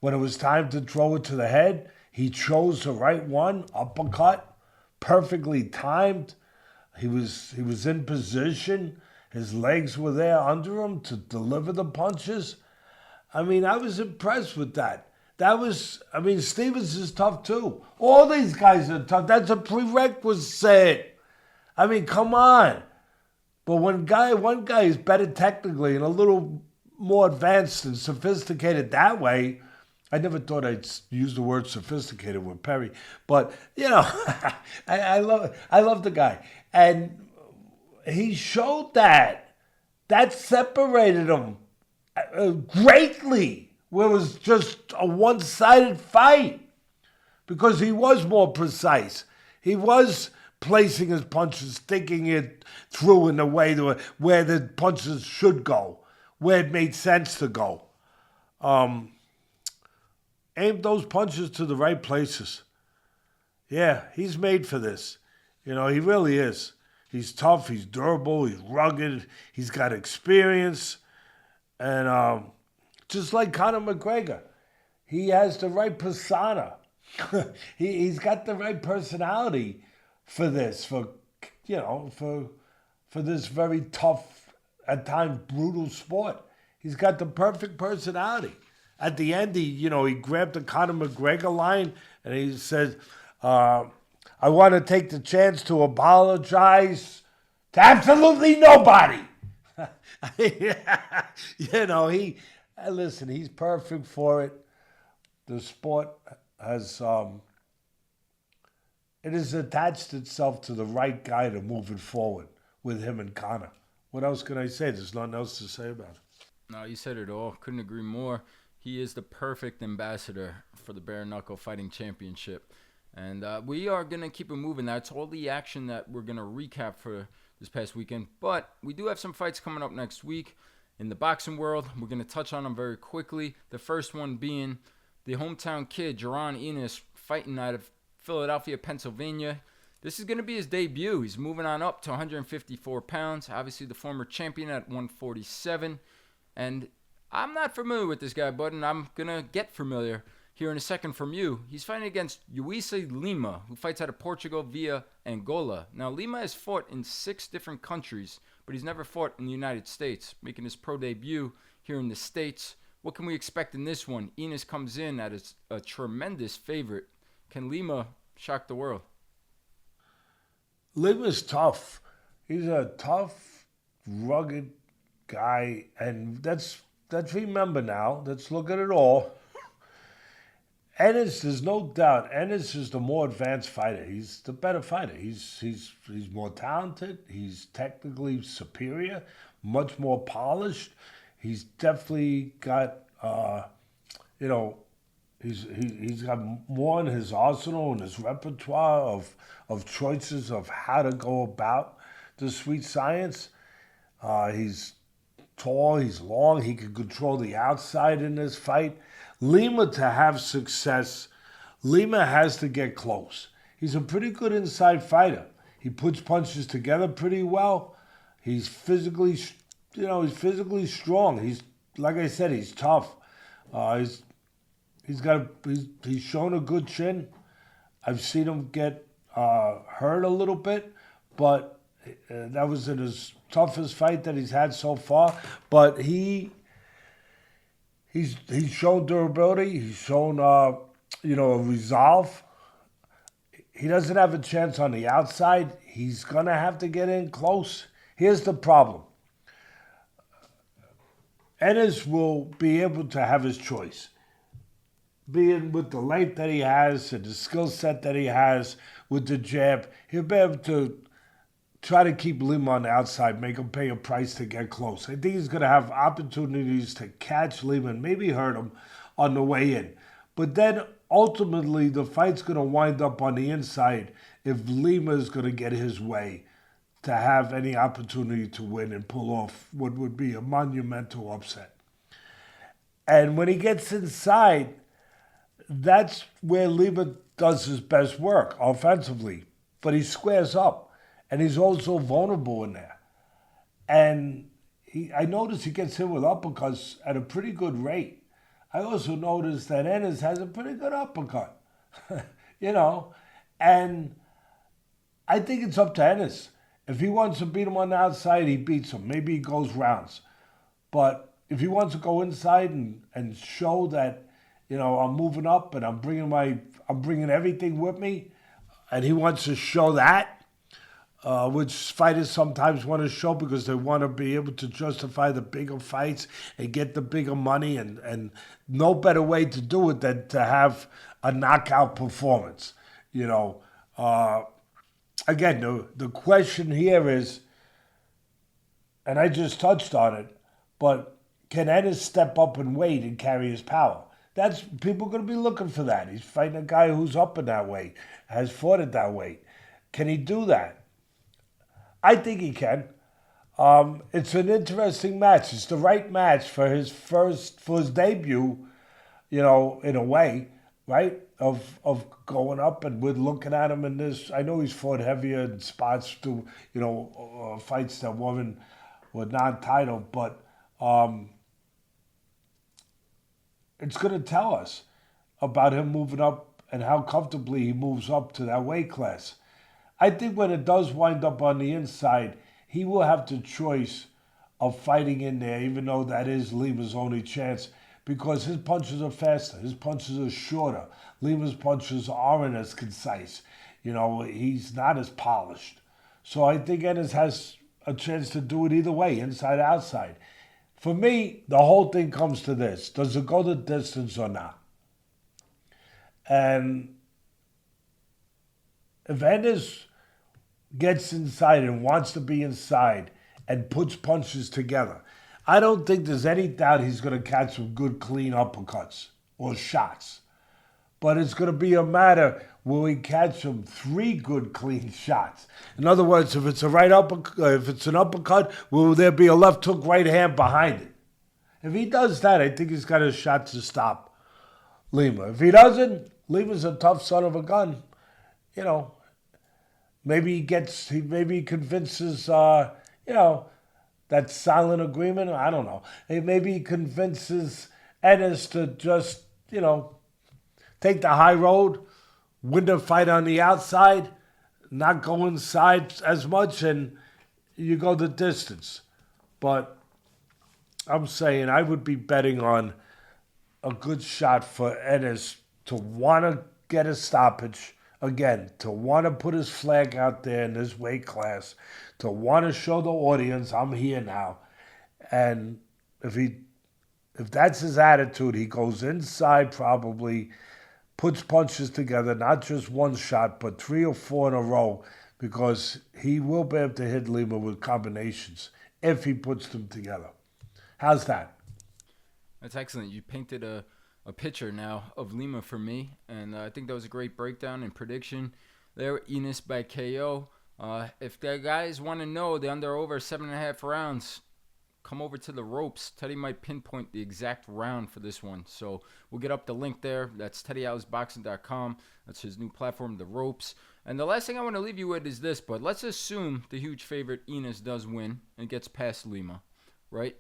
When it was time to throw it to the head, he chose the right one, uppercut, perfectly timed. He was in position. His legs were there under him to deliver the punches. I mean, I was impressed with that. Stephens is tough too. All these guys are tough. That's a prerequisite. I mean, come on. But one guy is better technically and a little more advanced and sophisticated that way. I never thought I'd use the word sophisticated with Perry, but I love the guy, and he showed that separated him greatly. Where it was just a one-sided fight because he was more precise. He was placing his punches, thinking it through in a way where the punches should go, where it made sense to go. Aim those punches to the right places. Yeah, he's made for this. He really is. He's tough, he's durable, he's rugged, he's got experience. And just like Conor McGregor, he has the right persona. He's got the right personality for this, for this very tough, at times brutal sport. He's got the perfect personality. At the end, he grabbed the Conor McGregor line and he said, I want to take the chance to apologize to absolutely nobody. You know, listen, he's perfect for it. The sport has, it has attached itself to the right guy to move it forward with him and Conor. What else can I say? There's nothing else to say about it. No, you said it all. Couldn't agree more. He is the perfect ambassador for the bare-knuckle fighting championship. And we are going to keep it moving. That's all the action that we're going to recap for this past weekend. But we do have some fights coming up next week in the boxing world. We're going to touch on them very quickly. The first one being the hometown kid, Ennis, fighting out of Philadelphia, Pennsylvania. This is going to be his debut. He's moving on up to 154 pounds. Obviously, the former champion at 147. And I'm not familiar with this guy, bud, and I'm going to get familiar here in a second from you. He's fighting against UFC Lima, who fights out of Portugal via Angola. Now, Lima has fought in 6 different countries, but he's never fought in the United States, making his pro debut here in the States. What can we expect in this one? Ennis comes in as a tremendous favorite. Can Lima shock the world? Lima's tough. He's a tough, rugged guy, and let's remember now. Let's look at it all. Ennis, there's no doubt. Ennis is the more advanced fighter. He's the better fighter. He's more talented. He's technically superior, much more polished. He's definitely got, he's got more in his arsenal and his repertoire of choices of how to go about the sweet science. He's tall. He's long. He can control the outside in this fight. Lima, to have success, Lima has to get close. He's a pretty good inside fighter. He puts punches together pretty well. He's physically strong. He's, like I said, he's tough. He's shown a good chin. I've seen him get hurt a little bit, but that was in his toughest fight that he's had so far. But He's shown durability. He's shown, a resolve. He doesn't have a chance on the outside. He's going to have to get in close. Here's the problem. Ennis will be able to have his choice. Being with the length that he has and the skill set that he has with the jab, he'll be able to try to keep Lima on the outside, make him pay a price to get close. I think he's going to have opportunities to catch Lima and maybe hurt him on the way in. But then ultimately the fight's going to wind up on the inside if Lima is going to get his way to have any opportunity to win and pull off what would be a monumental upset. And when he gets inside, that's where Lima does his best work offensively. But he squares up. And he's also vulnerable in there. And I noticed he gets hit with uppercuts at a pretty good rate. I also noticed that Ennis has a pretty good uppercut. And I think it's up to Ennis. If he wants to beat him on the outside, he beats him. Maybe he goes rounds. But if he wants to go inside and show that, I'm moving up and I'm bringing everything with me, and he wants to show that, which fighters sometimes want to show because they want to be able to justify the bigger fights and get the bigger money, and no better way to do it than to have a knockout performance. Again, the question here is, and I just touched on it, but can Ennis step up and weight and carry his power? That's people are going to be looking for that. He's fighting a guy who's up in that weight, has fought at that weight. Can he do that? I think he can. It's an interesting match. It's the right match for his debut, in a way, right? Of going up, and we're looking at him in this. I know he's fought heavier in spots to, fights that were non-title, but it's going to tell us about him moving up and how comfortably he moves up to that weight class. I think when it does wind up on the inside, he will have the choice of fighting in there, even though that is Lima's only chance, because his punches are faster, his punches are shorter. Lima's punches aren't as concise. He's not as polished. So I think Ennis has a chance to do it either way, inside, outside. For me, the whole thing comes to this. Does it go the distance or not? And if Ennis gets inside and wants to be inside and puts punches together, I don't think there's any doubt he's going to catch some good, clean uppercuts or shots. But it's going to be a matter, will he catch some 3 good, clean shots? In other words, if it's an uppercut, will there be a left hook right hand behind it? If he does that, I think he's got a shot to stop Lima. If he doesn't, Lima's a tough son of a gun. Maybe he convinces, that silent agreement. I don't know. Maybe he convinces Ennis to just, take the high road, win the fight on the outside, not go inside as much, and you go the distance. But I'm saying I would be betting on a good shot for Ennis to want to get a stoppage, again, to want to put his flag out there in this weight class, to want to show the audience, I'm here now. And if that's his attitude, he goes inside probably, puts punches together, not just one shot, but 3 or 4 in a row, because he will be able to hit Lima with combinations if he puts them together. How's that? That's excellent. You painted a picture now of Lima for me, and I think that was a great breakdown and prediction there. Ennis by KO. If the guys want to know the under/over 7.5 rounds, come over to the ropes. Teddy might pinpoint the exact round for this one. So we'll get up the link there. That's TeddyAllisBoxing.com. That's his new platform, The Ropes. And the last thing I want to leave you with is this, but let's assume the huge favorite Ennis does win and gets past Lima, right?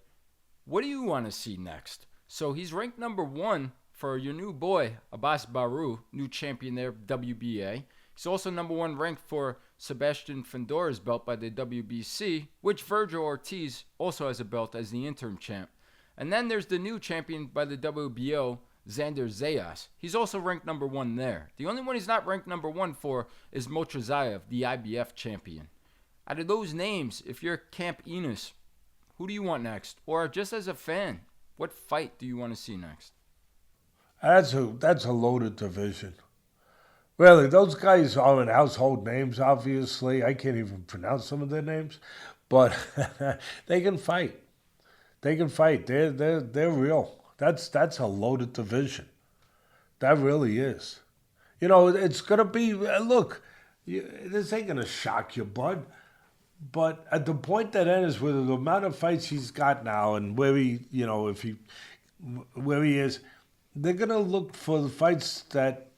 What do you want to see next? So he's ranked number 1 for your new boy, Abbas Baru, new champion there, WBA. He's also number 1 ranked for Sebastian Fundora's belt by the WBC, which Virgil Ortiz also has a belt as the interim champ. And then there's the new champion by the WBO, Xander Zayas. He's also ranked number 1 there. The only one he's not ranked number 1 for is Motrazayev, the IBF champion. Out of those names, if you're Camp Ennis, who do you want next? Or just as a fan, what fight do you want to see next? That's a loaded division. Really, those guys aren't household names, obviously. I can't even pronounce some of their names. But they can fight. They can fight. They're real. That's a loaded division. That really is. It's going to be, look, this ain't going to shock you, bud. But at the point that Ennis, with the amount of fights he's got now and where he is, they're going to look for the fights that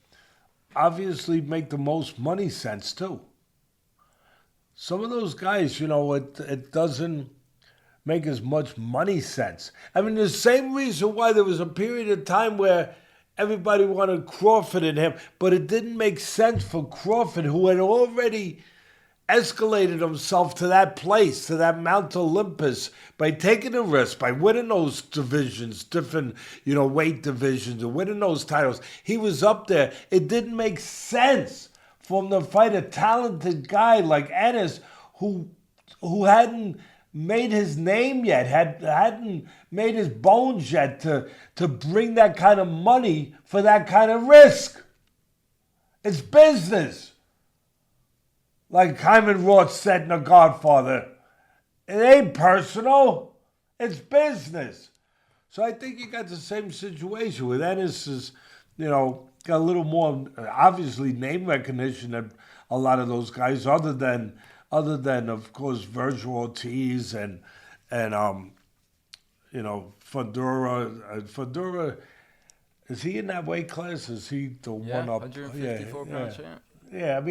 obviously make the most money sense too. Some of those guys, it doesn't make as much money sense. I mean, the same reason why there was a period of time where everybody wanted Crawford in him, but it didn't make sense for Crawford, who had already escalated himself to that place, to that Mount Olympus, by taking a risk, by winning those divisions, different, weight divisions, and winning those titles. He was up there. It didn't make sense for him to fight a talented guy like Ennis, who hadn't made his name yet, hadn't made his bones yet to bring that kind of money for that kind of risk. It's business. Like Hyman Roth said in The Godfather, it ain't personal, it's business. So I think you got the same situation with Ennis is, got a little more, obviously, name recognition than a lot of those guys, other than of course Virgil Ortiz and Fundora. Fundora, is he in that weight class? Is he the one up? 154 pound champ. Yeah,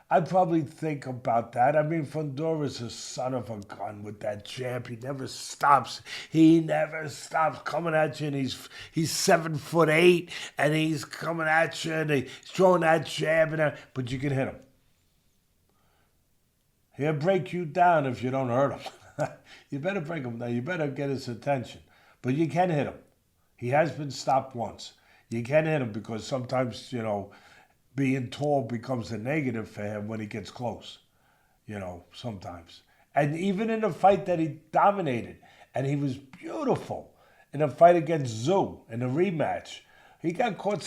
I'd probably think about that. I mean, Fundora's a son of a gun with that jab. He never stops. He never stops coming at you, and he's 7'8", and he's coming at you, and he's throwing that jab, but you can hit him. He'll break you down if you don't hurt him. You better break him down. You better get his attention. But you can hit him. He has been stopped once. You can hit him because sometimes, being tall becomes a negative for him when he gets close. Sometimes. And even in the fight that he dominated, and he was beautiful in a fight against Zoo in a rematch. He got caught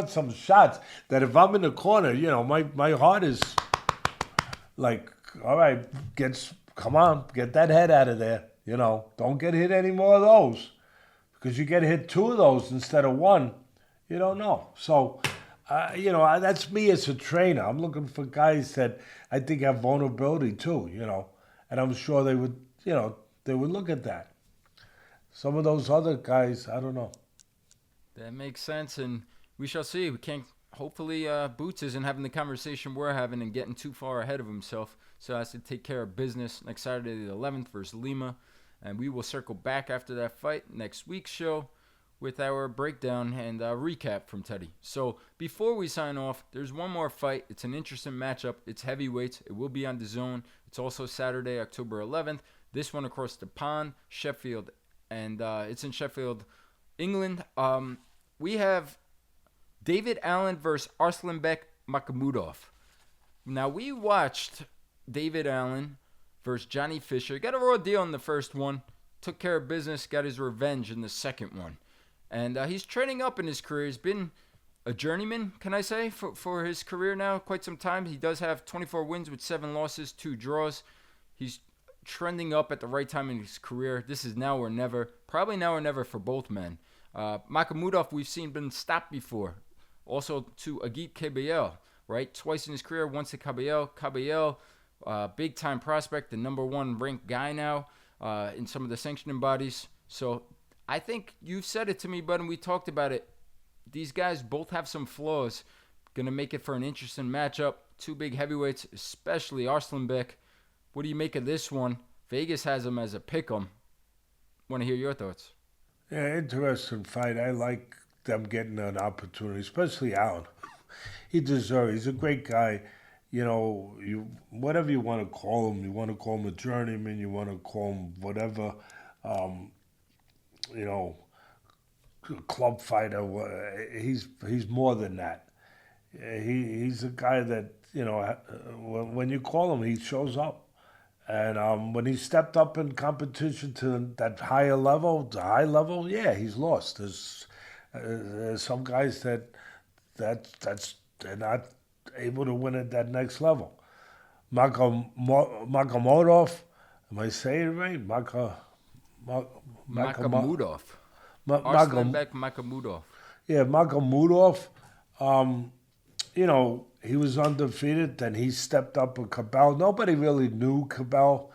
some shots that if I'm in the corner, my heart is like, all right, come on, get that head out of there. Don't get hit any more of those. Because you get hit 2 of those instead of 1, you don't know. So, that's me as a trainer. I'm looking for guys that I think have vulnerability too, and I'm sure they would look at that. Some of those other guys, I don't know. That makes sense, and we shall see. We can't. Hopefully, Boots isn't having the conversation we're having and getting too far ahead of himself, so has to take care of business next Saturday the 11th versus Lima, and we will circle back after that fight next week's show with our breakdown and recap from Teddy. So before we sign off, there's one more fight. It's an interesting matchup. It's heavyweights. It will be on DAZN. It's also Saturday, October 11th. This one across the pond, Sheffield, and it's in Sheffield, England. We have David Allen versus Arslanbek Makhmudov. Now, we watched David Allen versus Johnny Fisher. Got a raw deal in the first one. Took care of business. Got his revenge in the second one. And he's trending up in his career. He's been a journeyman, can I say, for his career now. Quite some time. He does have 24 wins with 7 losses, 2 draws. He's trending up at the right time in his career. This is now or never. Probably now or never for both men. Makhmudov, we've seen been stopped before. Also to Agit Kabayel, right? Twice in his career, once to Kabayel. Kabayel, big-time prospect, the number 1 ranked guy now in some of the sanctioning bodies. So I think you've said it to me, bud, and we talked about it. These guys both have some flaws. Going to make it for an interesting matchup. 2 big heavyweights, especially Arslanbek. What do you make of this one? Vegas has him as a pick'em. Want to hear your thoughts? Yeah, interesting fight. I like them getting an opportunity, especially Allen. He deserves it. He's a great guy. Whatever you want to call him. You want to call him a journeyman. You want to call him whatever. Club fighter. He's more than that. He's a guy that, when you call him, he shows up. And when he stepped up in competition to that high level, yeah, he's lost. There's some guys that they're not able to win at that next level. Makhmudov, am I saying it right? Makhmudov. Arslanbek Makhmudov. Yeah, Makhmudov. He was undefeated. Then he stepped up with Cabal. Nobody really knew Cabal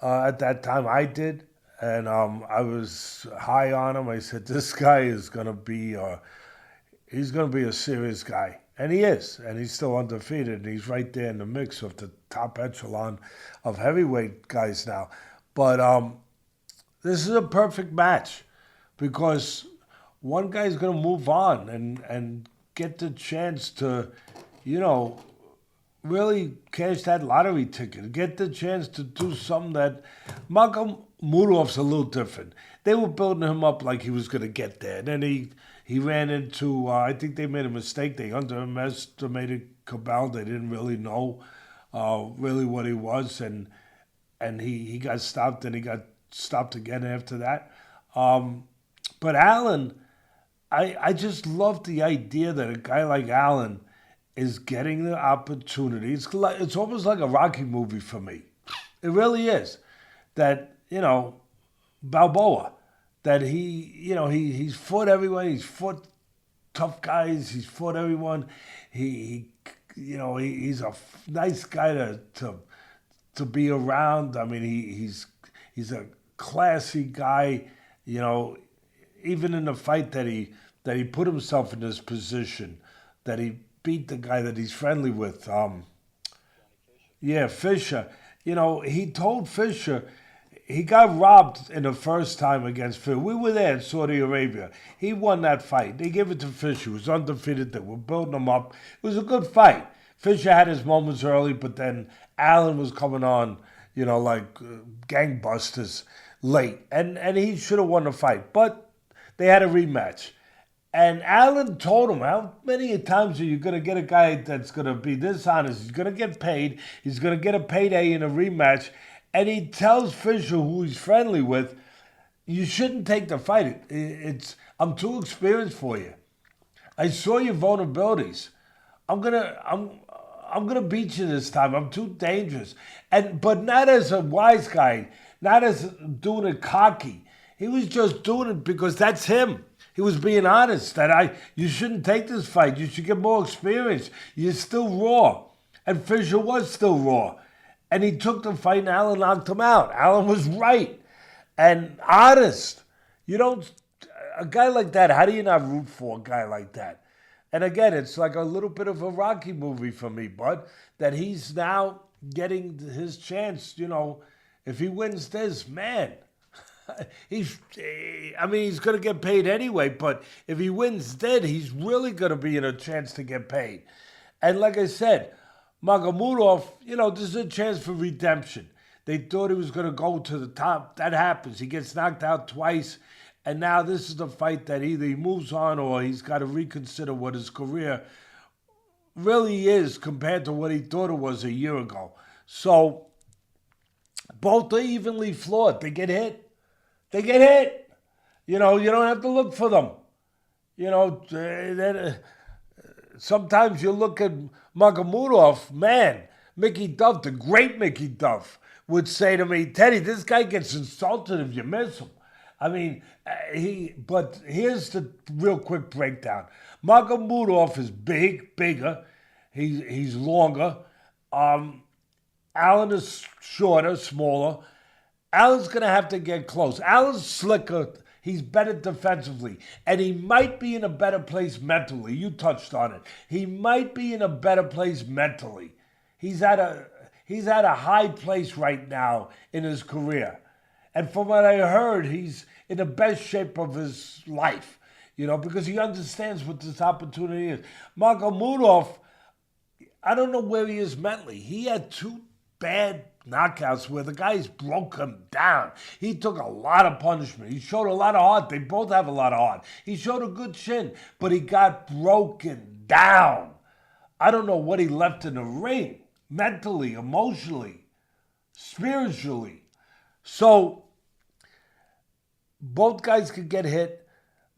at that time. I did, and I was high on him. I said, "This guy is gonna be, he's gonna be a serious guy," and he is. And he's still undefeated. And he's right there in the mix of the top echelon of heavyweight guys now. But this is a perfect match because one guy's gonna move on and get the chance to, really cash that lottery ticket. Get the chance to do something that Makhmudov's a little different. They were building him up like he was going to get there. And then he ran into, I think they made a mistake. They underestimated Cabal. They didn't really know really what he was. And he got stopped, and he got stopped again after that. But Allen, I just love the idea that a guy like Allen is getting the opportunity. It's almost like a Rocky movie for me. It really is. That, Balboa, that he's fought everyone. He's fought tough guys. He's fought everyone. He's a nice guy to be around. I mean, he's a classy guy. Even in the fight that he put himself in this position, that he beat the guy that he's friendly with. Fisher. He told Fisher he got robbed in the first time against Fisher. We were there in Saudi Arabia. He won that fight. They gave it to Fisher. He was undefeated. They were building him up. It was a good fight. Fisher had his moments early, but then Allen was coming on, like gangbusters late. And he should have won the fight. But they had a rematch. And Allen told him, how many times are you going to get a guy that's going to be this honest? He's going to get paid. He's going to get a payday in a rematch. And he tells Fisher, who he's friendly with, you shouldn't take the fight. I'm too experienced for you. I saw your vulnerabilities. I'm gonna beat you this time. I'm too dangerous. But not as a wise guy, not as doing it cocky. He was just doing it because that's him. He was being honest that you shouldn't take this fight. You should get more experience. You're still raw. And Fisher was still raw. And he took the fight and Allen knocked him out. Allen was right and honest. A guy like that, how do you not root for a guy like that? And again, it's like a little bit of a Rocky movie for me, bud, that he's now getting his chance. If he wins this, man, he's going to get paid anyway, but if he wins then, he's really going to be in a chance to get paid. And like I said, Makhmudov, this is a chance for redemption. They thought he was going to go to the top. That happens. He gets knocked out twice. And now this is the fight that either he moves on or he's got to reconsider what his career really is compared to what he thought it was a year ago. So both are evenly flawed. They get hit. You don't have to look for them. Sometimes you look at Makhmudov, man, Mickey Duff, the great Mickey Duff, would say to me, Teddy, this guy gets insulted if you miss him. But here's the real quick breakdown. Makhmudov is bigger. He's longer. Allen is shorter, smaller. Allen's going to have to get close. Allen's slicker. He's better defensively. And he might be in a better place mentally. You touched on it. He might be in a better place mentally. He's at a high place right now in his career. And from what I heard, he's in the best shape of his life, because he understands what this opportunity is. Makhmudov, I don't know where he is mentally. He had 2 bad knockouts where the guys broke him down. He took a lot of punishment. He showed a lot of heart. They both have a lot of heart. He showed a good chin, but he got broken down. I don't know what he left in the ring, mentally, emotionally, spiritually. So both guys could get hit.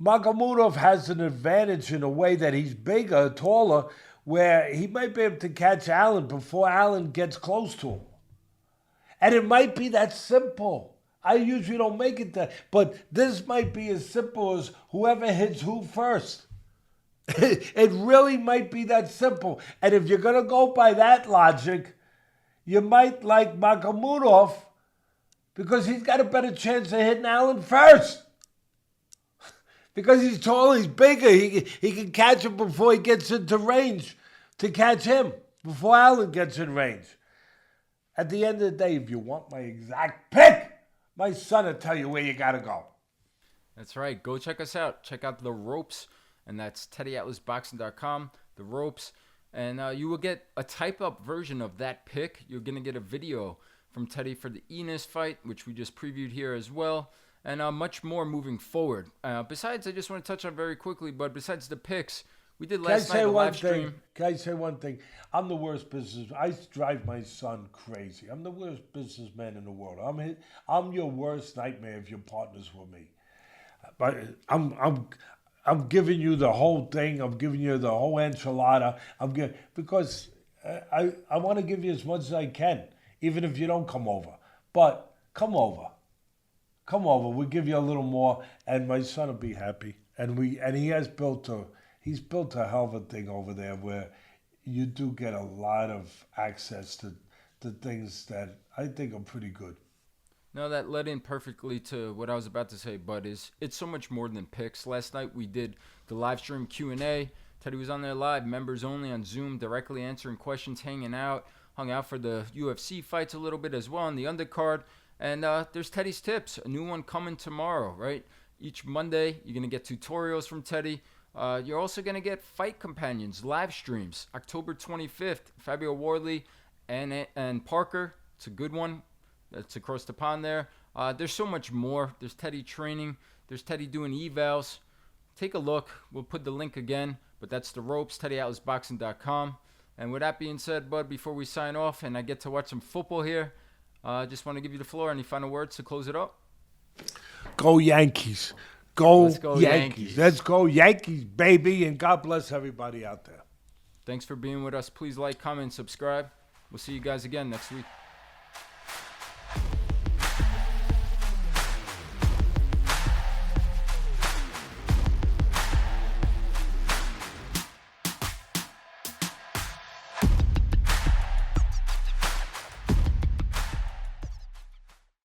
Makhmudov has an advantage in a way that he's bigger, taller, where he might be able to catch Allen before Allen gets close to him. And it might be that simple. I usually don't make it that, but this might be as simple as whoever hits who first. It really might be that simple. And if you're going to go by that logic, you might like Makhmudov because he's got a better chance of hitting Allen first. Because he's taller, he's bigger. He can catch him before he gets into range to catch him, before Allen gets in range. At the end of the day, if you want my exact pick, my son will tell you where you got to go. That's right. Go check us out. Check out The Ropes, and that's TeddyAtlasBoxing.com, The Ropes. And you will get a type-up version of that pick. You're going to get a video from Teddy for the Ennis fight, which we just previewed here as well, and much more moving forward. Besides, I just want to touch on very quickly, but besides the picks, we did last night a live stream. Can I say one thing? I'm the worst businessman. I drive my son crazy. I'm the worst businessman in the world. I'm your worst nightmare if you're partners with me. But I'm giving you the whole thing. I'm giving you the whole enchilada. Because I want to give you as much as I can, even if you don't come over. But come over. Come over. We'll give you a little more, and my son will be happy. And he has built a hell of a thing over there where you do get a lot of access to things that I think are pretty good. No, that led in perfectly to what I was about to say, Bud, it's so much more than picks. Last night we did the live stream Q&A. Teddy was on there live, members only on Zoom, directly answering questions, hung out for the UFC fights a little bit as well on the undercard. And there's Teddy's tips, a new one coming tomorrow, right? Each Monday, you're going to get tutorials from Teddy. You're also going to get Fight Companions live streams, October 25th. Fabio Wardley and Parker. It's a good one. That's across the pond there. There's so much more. There's Teddy training. There's Teddy doing evals. Take a look. We'll put the link again, but that's the ropes, TeddyAtlasBoxing.com. And with that being said, Bud, before we sign off and I get to watch some football here, I just want to give you the floor. Any final words to close it up? Go Yankees. Let's go Yankees. Let's go Yankees, baby. And God bless everybody out there. Thanks for being with us. Please like, comment, subscribe. We'll see you guys again next week.